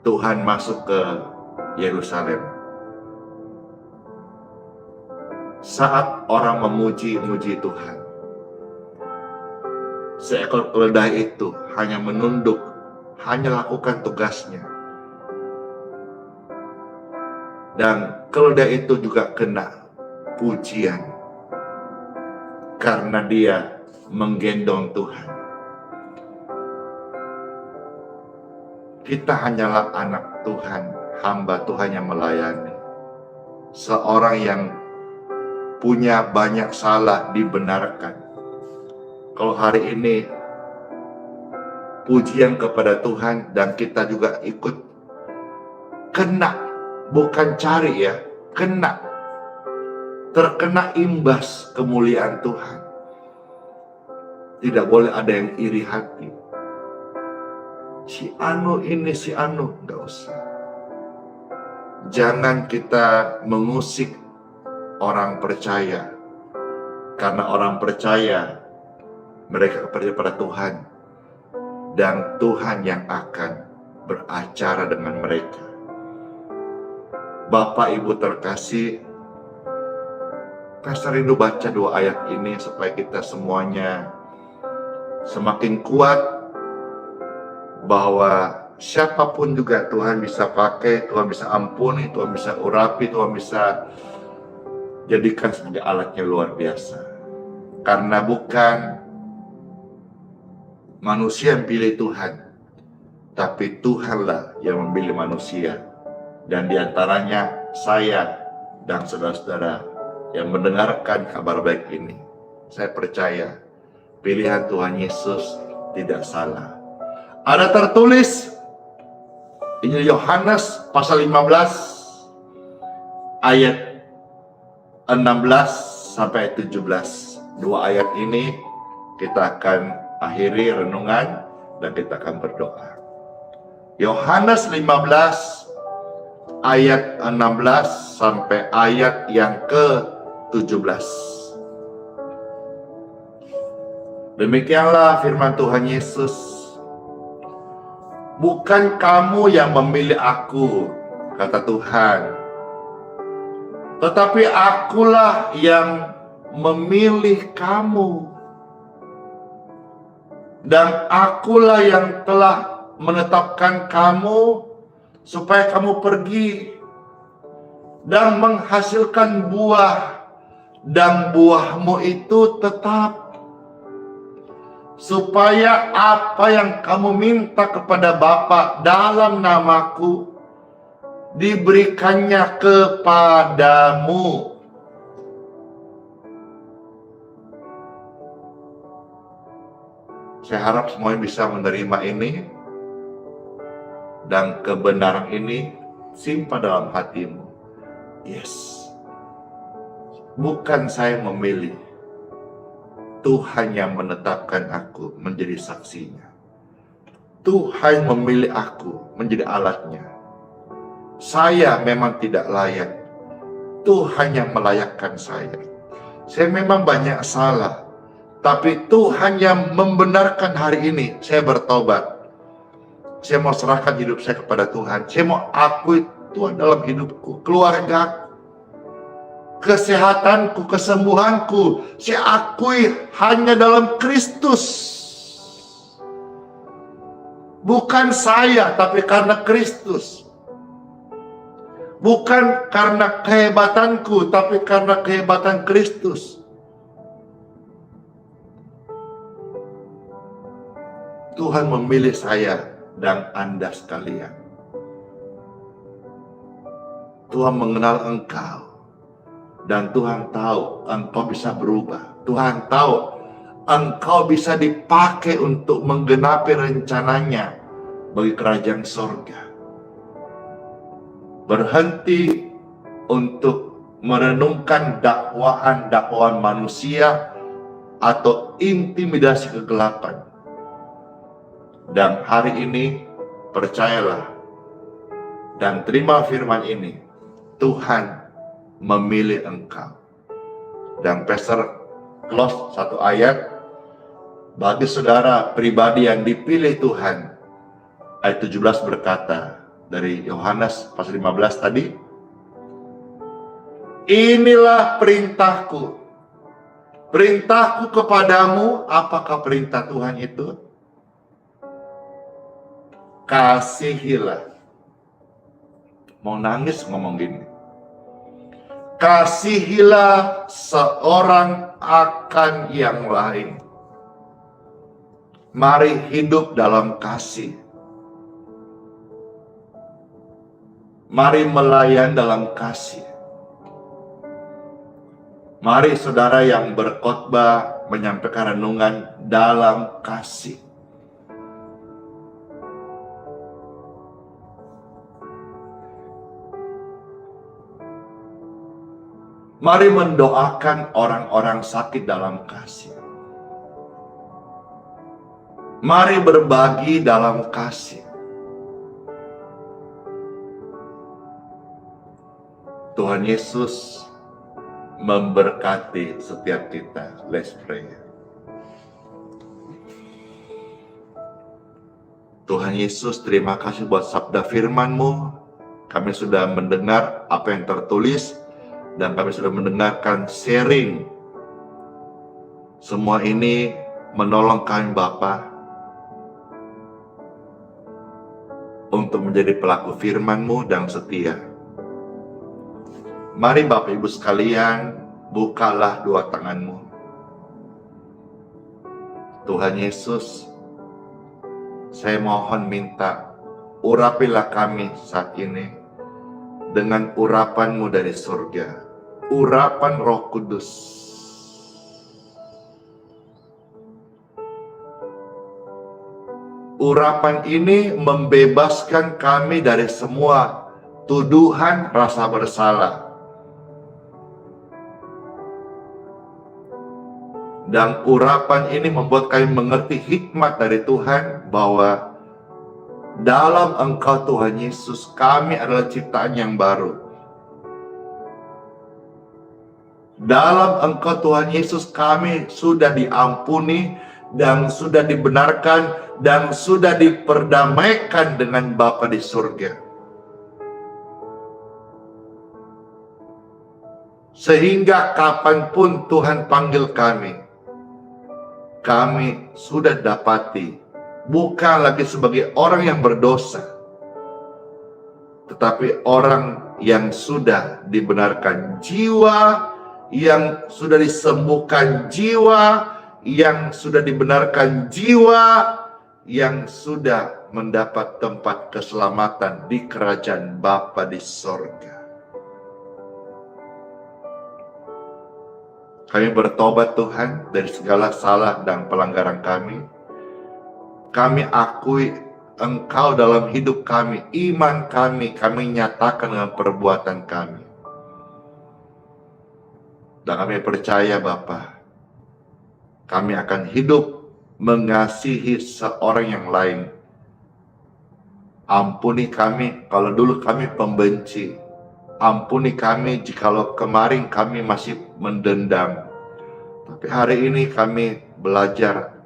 Tuhan masuk ke Yerusalem. Saat orang memuji-muji Tuhan, seekor keledai itu hanya menunduk, hanya lakukan tugasnya. Dan keledai itu juga kena pujian karena dia menggendong Tuhan. Kita hanyalah anak Tuhan, hamba Tuhan yang melayani. Seorang yang punya banyak salah dibenarkan. Kalau hari ini pujian kepada Tuhan dan kita juga ikut kena, bukan cari ya, kena, terkena imbas kemuliaan Tuhan. Tidak boleh ada yang iri hati. Si anu ini, si anu, enggak usah. Jangan kita mengusik orang percaya, karena orang percaya mereka percaya pada Tuhan, dan Tuhan yang akan beracara dengan mereka. Bapak Ibu terkasih, Pastor rindu baca 2 ayat ini supaya kita semuanya semakin kuat bahwa siapapun juga Tuhan bisa pakai, Tuhan bisa ampuni, Tuhan bisa urapi, Tuhan bisa jadikan sebagai alatnya luar biasa. Karena bukan manusia yang pilih Tuhan, tapi Tuhanlah yang memilih manusia. Dan diantaranya saya dan saudara-saudara yang mendengarkan kabar baik ini. Saya percaya pilihan Tuhan Yesus tidak salah. Ada tertulis Injil Yohanes pasal 15 ayat 16 sampai 17. 2 ayat ini kita akan akhiri renungan dan kita akan berdoa. Yohanes 15 ayat 16 sampai ayat yang ke-17. Demikianlah firman Tuhan Yesus. Bukan kamu yang memilih aku, kata Tuhan, tetapi akulah yang memilih kamu. Dan akulah yang telah menetapkan kamu supaya kamu pergi dan menghasilkan buah, dan buahmu itu tetap, supaya apa yang kamu minta kepada Bapa dalam namaku diberikannya kepadamu. Saya harap semuanya bisa menerima ini, dan kebenaran ini simpan dalam hatimu. Yes, bukan saya memilih, Tuhan yang menetapkan aku menjadi saksinya. Tuhan memilih aku menjadi alatnya. Saya memang tidak layak. Tuhan yang melayakkan saya. Saya memang banyak salah. Tapi Tuhan yang membenarkan hari ini. Saya bertobat. Saya mau serahkan hidup saya kepada Tuhan. Saya mau akui Tuhan dalam hidupku, keluarga, kesehatanku, kesembuhanku. Saya akui hanya dalam Kristus. Bukan saya, tapi karena Kristus. Bukan karena kehebatanku, tapi karena kehebatan Kristus. Tuhan memilih saya dan Anda sekalian. Tuhan mengenal engkau. Dan Tuhan tahu engkau bisa berubah. Tuhan tahu engkau bisa dipakai untuk menggenapi rencananya bagi kerajaan sorga. Berhenti untuk merenungkan dakwaan-dakwaan manusia atau intimidasi kegelapan. Dan hari ini percayalah dan terima firman ini. Tuhan memilih engkau. Dan Pastor close satu ayat. Bagi saudara pribadi yang dipilih Tuhan. Ayat 17 berkata dari Yohanes pasal 15 tadi. Inilah perintahku. Perintahku kepadamu, apakah perintah Tuhan itu? Kasihilah. Mau nangis ngomong gini. Kasihilah seorang akan yang lain. Mari hidup dalam kasih. Mari melayan dalam kasih. Mari saudara yang berkhotbah menyampaikan renungan dalam kasih. Mari mendoakan orang-orang sakit dalam kasih. Mari berbagi dalam kasih. Tuhan Yesus memberkati setiap kita. Let's pray. Tuhan Yesus, terima kasih buat sabda firman-Mu. Kami sudah mendengar apa yang tertulis. Dan kami sudah mendengarkan sharing. Semua ini menolong kami Bapa untuk menjadi pelaku firman-Mu dan setia. Mari Bapak Ibu sekalian, bukalah dua tangan-Mu. Tuhan Yesus, saya mohon minta, urapilah kami saat ini dengan urapan-Mu dari surga. Urapan Roh Kudus. Urapan ini membebaskan kami dari semua tuduhan rasa bersalah. Dan urapan ini membuat kami mengerti hikmat dari Tuhan bahwa dalam Engkau Tuhan Yesus kami adalah ciptaan yang baru. Dalam Engkau Tuhan Yesus kami sudah diampuni dan sudah dibenarkan dan sudah diperdamaikan dengan Bapa di surga. Sehingga kapanpun Tuhan panggil kami sudah dapati bukan lagi sebagai orang yang berdosa, tetapi orang yang sudah dibenarkan jiwa, yang sudah disembuhkan jiwa, yang sudah dibenarkan jiwa, yang sudah mendapat tempat keselamatan di kerajaan Bapa di sorga. Kami bertobat Tuhan dari segala salah dan pelanggaran kami. Kami akui Engkau dalam hidup kami, iman kami nyatakan dengan perbuatan kami. Dan kami percaya Bapa, kami akan hidup mengasihi seorang yang lain. Ampuni kami kalau dulu kami pembenci. Ampuni kami jikalau kemarin kami masih mendendam. Tapi hari ini kami belajar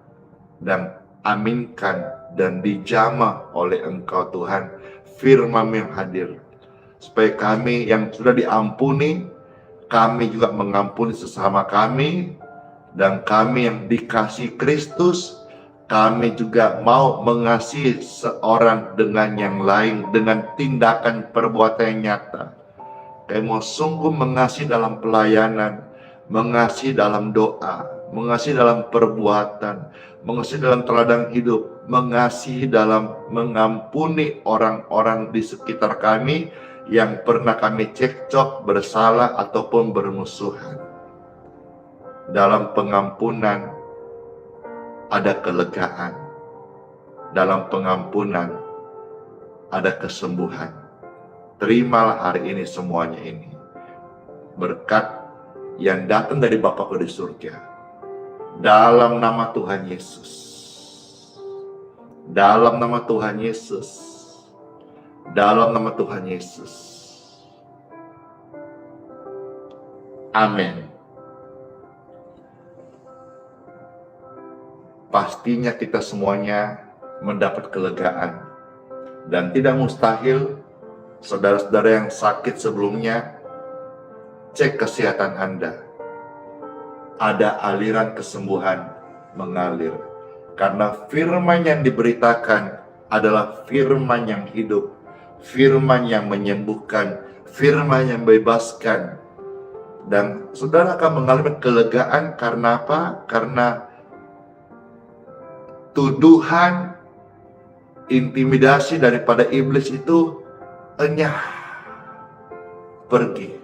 dan aminkan dan dijamah oleh Engkau Tuhan, firman yang hadir. Supaya kami yang sudah diampuni, kami juga mengampuni sesama kami. Dan kami yang dikasih Kristus, kami juga mau mengasihi seorang dengan yang lain dengan tindakan perbuatan yang nyata. Kami mau sungguh mengasihi dalam pelayanan, mengasihi dalam doa, mengasihi dalam perbuatan, mengasihi dalam teladan hidup, mengasihi dalam mengampuni orang-orang di sekitar kami yang pernah kami cekcok, bersalah, ataupun bermusuhan. Dalam pengampunan ada kelegaan. Dalam pengampunan ada kesembuhan. Terimalah hari ini semuanya ini. Berkat yang datang dari Bapakku di surga. Dalam nama Tuhan Yesus. Dalam nama Tuhan Yesus. Dalam nama Tuhan Yesus. Amin. Pastinya kita semuanya mendapat kelegaan. Dan tidak mustahil saudara-saudara yang sakit sebelumnya, cek kesehatan Anda. Ada aliran kesembuhan mengalir. Karena firman yang diberitakan adalah firman yang hidup, firman yang menyembuhkan, firman yang membebaskan. Dan saudara akan mengalami kelegaan karena apa? Karena tuduhan, intimidasi daripada iblis itu enyah pergi.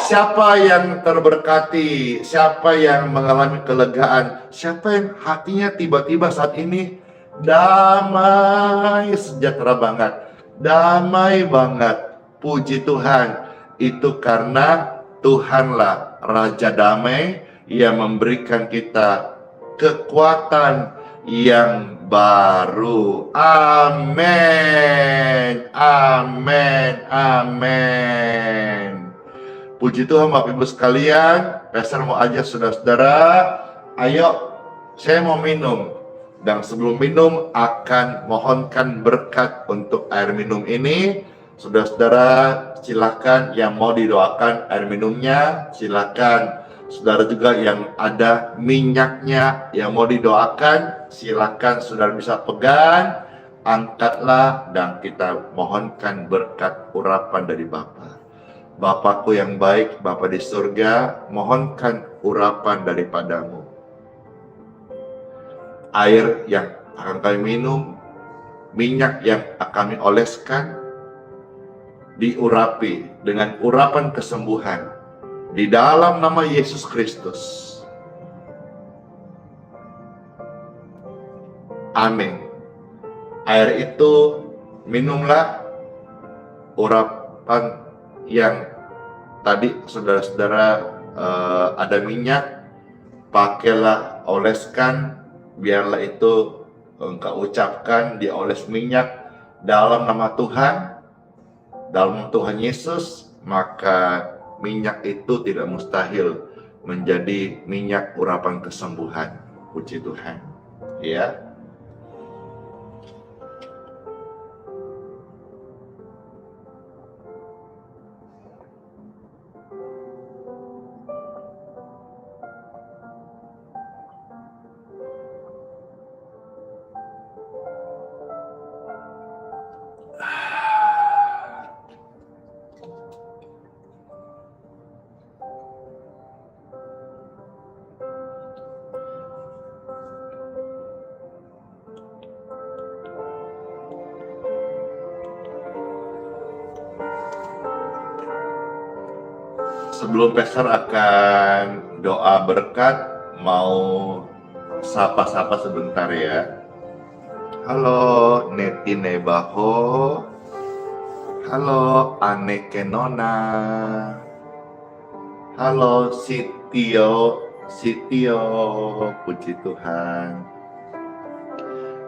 Siapa yang terberkati, siapa yang mengalami kelegaan, siapa yang hatinya tiba-tiba saat ini damai, sejahtera banget, damai banget, puji Tuhan. Itu karena Tuhanlah Raja Damai yang memberikan kita kekuatan yang baru. Amin. Amin. Amin. Puji Tuhan Bapak Ibu sekalian. Pastor mau ajak saudara-saudara, ayo saya mau minum. Dan sebelum minum akan mohonkan berkat untuk air minum ini. Saudara-saudara silakan yang mau didoakan air minumnya, silakan. Saudara juga yang ada minyaknya yang mau didoakan, silakan saudara bisa pegang, angkatlah dan kita mohonkan berkat urapan dari Bapa. Bapakku yang baik, Bapa di surga, mohonkan urapan daripadamu. Air yang akan kami minum, minyak yang akan kami oleskan, diurapi dengan urapan kesembuhan. Di dalam nama Yesus Kristus. Amin. Air itu minumlah, urapan yang tadi saudara-saudara ada minyak, pakailah, oleskan, biarlah itu engkau ucapkan, dioles minyak dalam nama Tuhan, dalam Tuhan Yesus, maka minyak itu tidak mustahil menjadi minyak urapan kesembuhan. Puji Tuhan. Ya. Sebelum Pastor akan doa berkat, mau sapa-sapa sebentar ya. Halo Netine Baho, halo Ane Kenona, halo Sitio Sitio, puji Tuhan.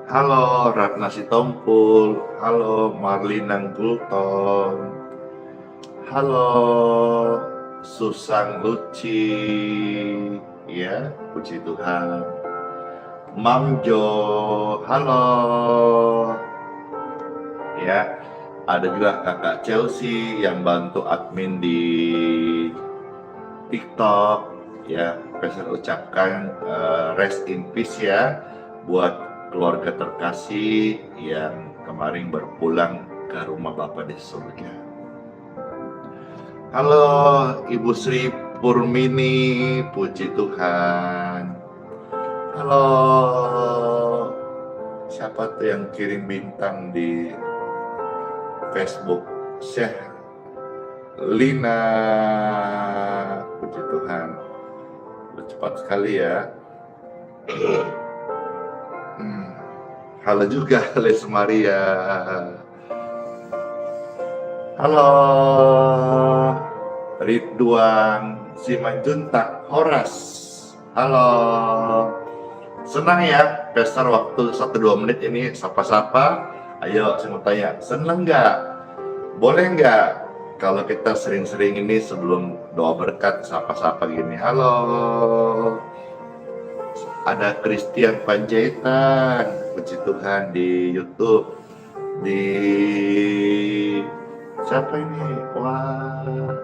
Halo Ratna Sitompul, halo Marlina Gulton, halo Susan Luci, ya puji Tuhan. Mam Jo, halo. Ya, ada juga kakak Chelsea yang bantu admin di TikTok. Ya, saya ucapkan rest in peace ya buat keluarga terkasih yang kemarin berpulang ke rumah Bapa di surga. Halo Ibu Sri Purmini, puji Tuhan. Halo, siapa tuh yang kirim bintang di Facebook? Syekh Lina, puji Tuhan. Udah cepat sekali ya. Halo juga Les Maria. Halo Ridwan Simanjuntak Horas. Halo. Senang ya, Pastor waktu 1-2 menit ini sapa-sapa. Ayo saya mau tanya, seneng nggak? Boleh nggak kalau kita sering-sering ini sebelum doa berkat sapa-sapa gini? Halo. Ada Christian Panjaitan, puji Tuhan di YouTube. Di siapa ini? Wah,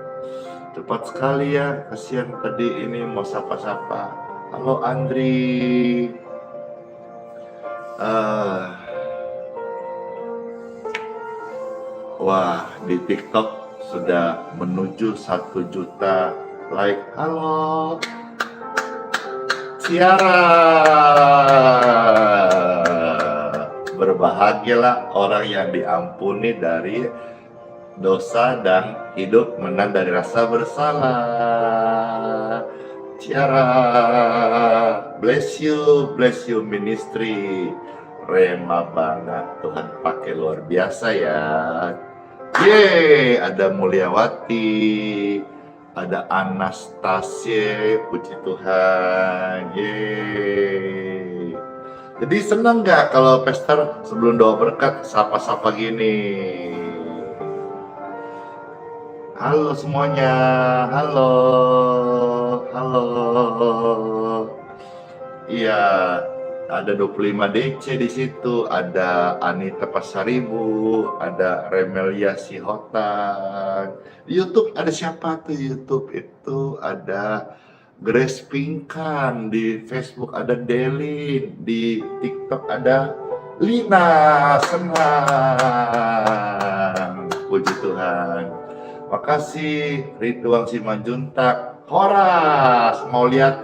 cepat sekali ya. Kasihan tadi ini mau sapa-sapa. Halo Andri. Wah, di TikTok sudah menuju 1 juta like. Halo Ciara. Berbahagialah orang yang diampuni dari dosa dan hidup menang dari rasa bersalah. Ciara, bless you ministry. Rema banget, Tuhan pakai luar biasa ya. Yeay, ada Mulyawati, ada Anastasia, puji Tuhan. Yeay. Jadi senang nggak kalau Pastor sebelum doa berkat sapa-sapa gini? Halo semuanya, halo. Iya, ada 25 DC di situ, ada Anita Pasaribu, ada Remelia Sihotan. Di YouTube ada siapa tuh? YouTube itu ada Grace Pinkan, di Facebook ada Delin, di TikTok ada Lina. Senang, puji Tuhan. Makasih Ridwan Simanjuntak, Horas mau lihat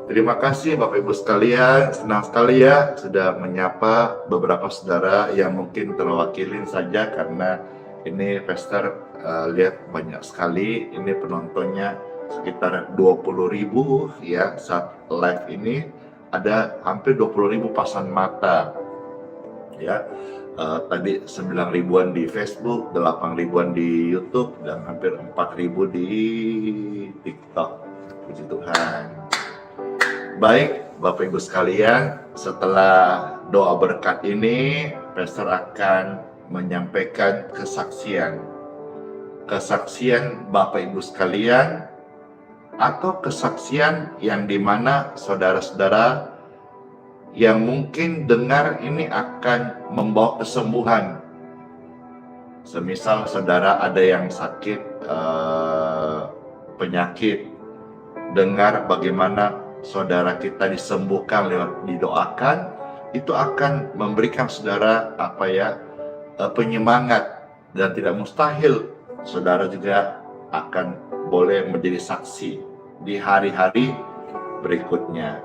Terima kasih Bapak Ibu sekalian, senang sekali ya sudah menyapa beberapa saudara yang mungkin terwakilin saja karena ini Pastor lihat banyak sekali, ini penontonnya sekitar 20.000 ya saat live ini, ada hampir 20.000 pasang mata ya. Tadi 9.000-an di Facebook, 8.000-an di YouTube, dan hampir 4.000 di TikTok. Puji Tuhan. Baik, Bapak Ibu sekalian, setelah doa berkat ini, Pastor akan menyampaikan kesaksian. Kesaksian Bapak Ibu sekalian, atau kesaksian yang dimana saudara-saudara yang mungkin dengar ini akan membawa kesembuhan. Semisal saudara ada yang sakit penyakit, dengar bagaimana saudara kita disembuhkan lewat didoakan, itu akan memberikan saudara penyemangat, dan tidak mustahil saudara juga akan boleh menjadi saksi di hari-hari berikutnya.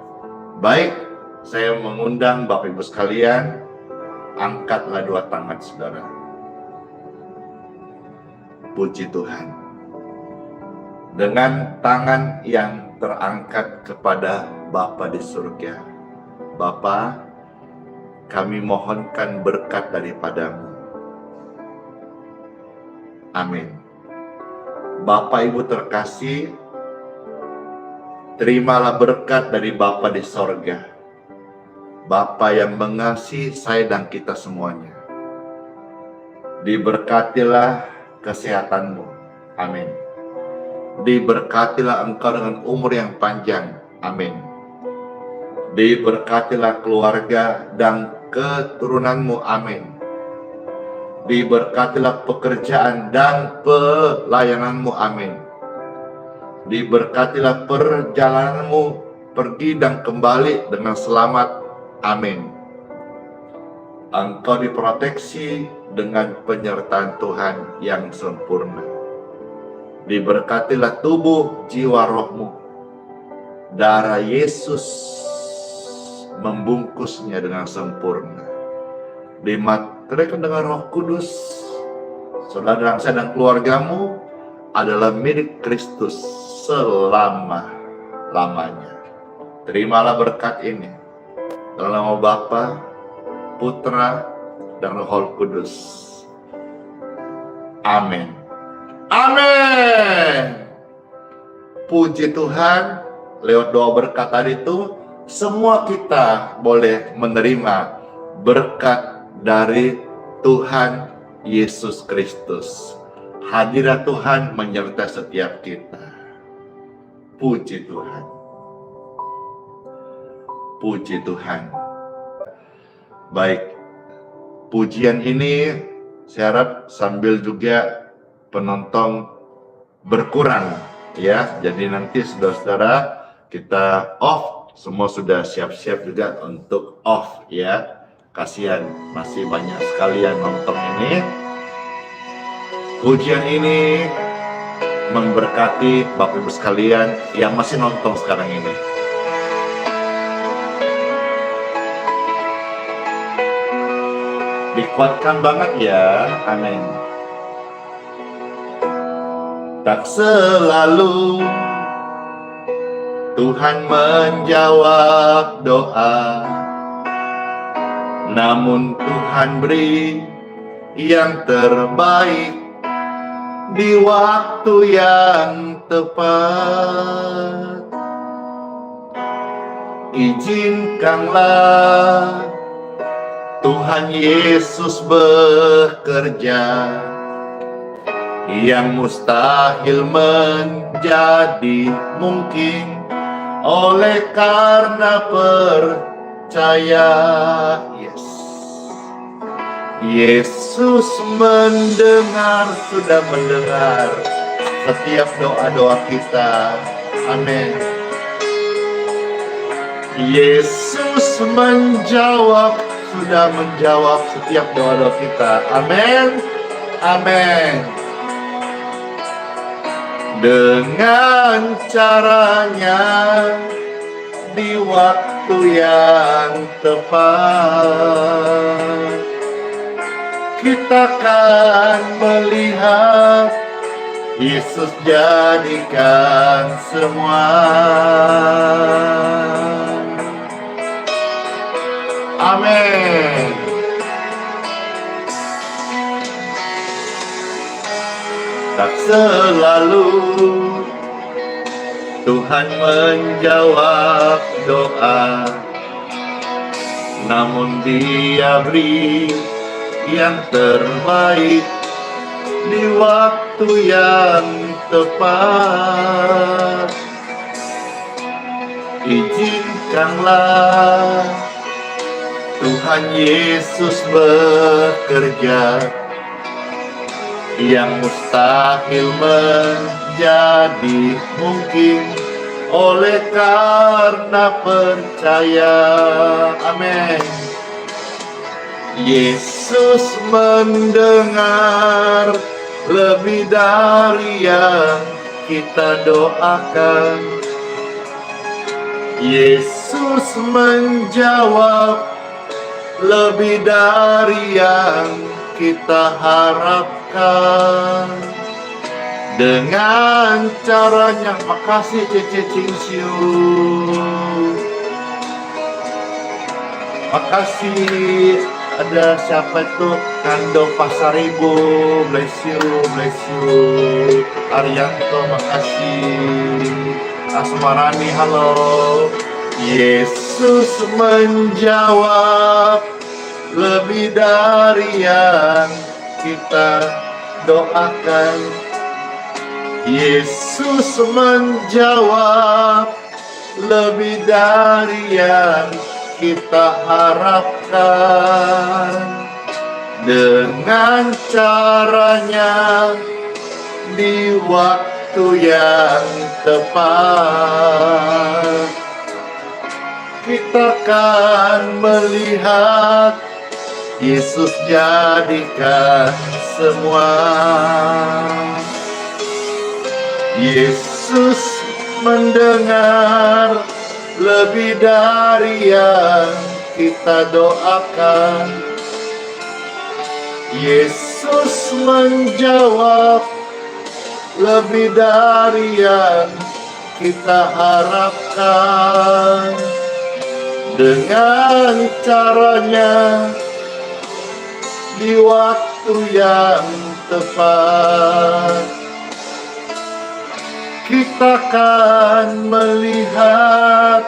Baik, saya mengundang Bapak Ibu sekalian, angkatlah 2 tangan saudara. Puji Tuhan. Dengan tangan yang terangkat kepada Bapa di surga, Bapa, kami mohonkan berkat daripadamu. Amin. Bapak Ibu terkasih, terimalah berkat dari Bapa di sorga. Bapa yang mengasihi saya dan kita semuanya. Diberkatilah kesehatanmu. Amin. Diberkatilah engkau dengan umur yang panjang. Amin. Diberkatilah keluarga dan keturunanmu. Amin. Diberkatilah pekerjaan dan pelayananmu. Amin. Diberkatilah perjalananmu pergi dan kembali dengan selamat. Amin. Engkau diproteksi dengan penyertaan Tuhan yang sempurna. Diberkatilah tubuh, jiwa, rohmu. Darah Yesus membungkusnya dengan sempurna. Dimateraikan dengan Roh Kudus. Saudara dan keluargamu adalah milik Kristus selama-lamanya. Terimalah berkat ini dalam nama Bapa, Putra, dan Roh Kudus. Amin. Amin. Puji Tuhan, lewat doa berkat tadi itu, semua kita boleh menerima berkat dari Tuhan Yesus Kristus. Hadirat Tuhan menyertai setiap kita. Puji Tuhan. Puji Tuhan. Baik, pujian ini saya harap sambil juga penonton berkurang ya. Jadi nanti saudara-saudara kita off, semua sudah siap-siap juga untuk off ya. Kasihan masih banyak sekali yang nonton ini. Pujian ini memberkati Bapak Ibu sekalian yang masih nonton sekarang ini. Dikuatkan banget ya. Amin. Tak selalu Tuhan menjawab doa, namun Tuhan beri yang terbaik di waktu yang tepat. Izinkanlah Tuhan Yesus bekerja, yang mustahil menjadi mungkin oleh karena percaya. Yes. Yesus sudah mendengar setiap doa-doa kita. Amin. Yesus sudah menjawab setiap doa-doa kita. Amin. Amin. Dengan caranya di waktu yang tepat, kita akan melihat Yesus jadikan semua. Amin. Tak selalu Tuhan menjawab doa, namun Dia beri yang terbaik di waktu yang tepat. Izinkanlah Tuhan Yesus bekerja, yang mustahil menjadi mungkin oleh karena percaya. Amin. Yesus mendengar lebih dari yang kita doakan. Yesus menjawab lebih dari yang kita harapkan. Dengan caranya, makasih Cece Cinciu, makasih Ada siapa itu? Kando Pasaribu, bless you, bless you. Arianto, makasih. Asmarani, halo. Yesus menjawab lebih dari yang kita doakan. Yesus menjawab lebih dari yang kita harapkan. Dengan caranya di waktu yang tepat, kita akan melihat Yesus jadikan semua. Yesus mendengar lebih dari yang kita doakan. Yesus menjawab lebih dari yang kita harapkan. Dengan caranya di waktu yang tepat, kita akan melihat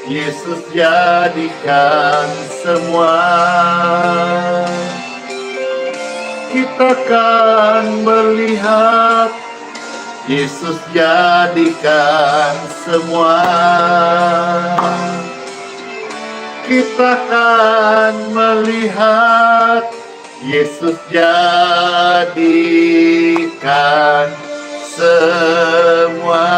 Yesus jadikan semua. Kita akan melihat Yesus jadikan semua. Kita akan melihat Yesus jadikan semua.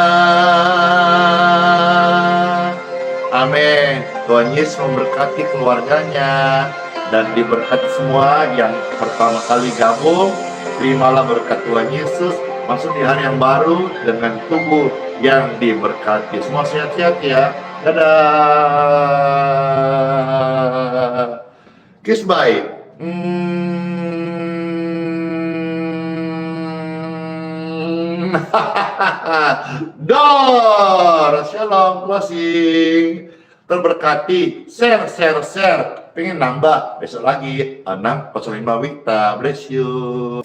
Amin. Tuhan Yesus memberkati keluarganya dan diberkati semua yang pertama kali gabung. Terimalah berkat Tuhan Yesus masuk di hari yang baru dengan tubuh yang diberkati. Semua sehat-sehat ya. Dadah. Kiss bye. Dor. Shalom closing. Terberkati. Share. Pengen nambah besok lagi 605 Wita. Bless you.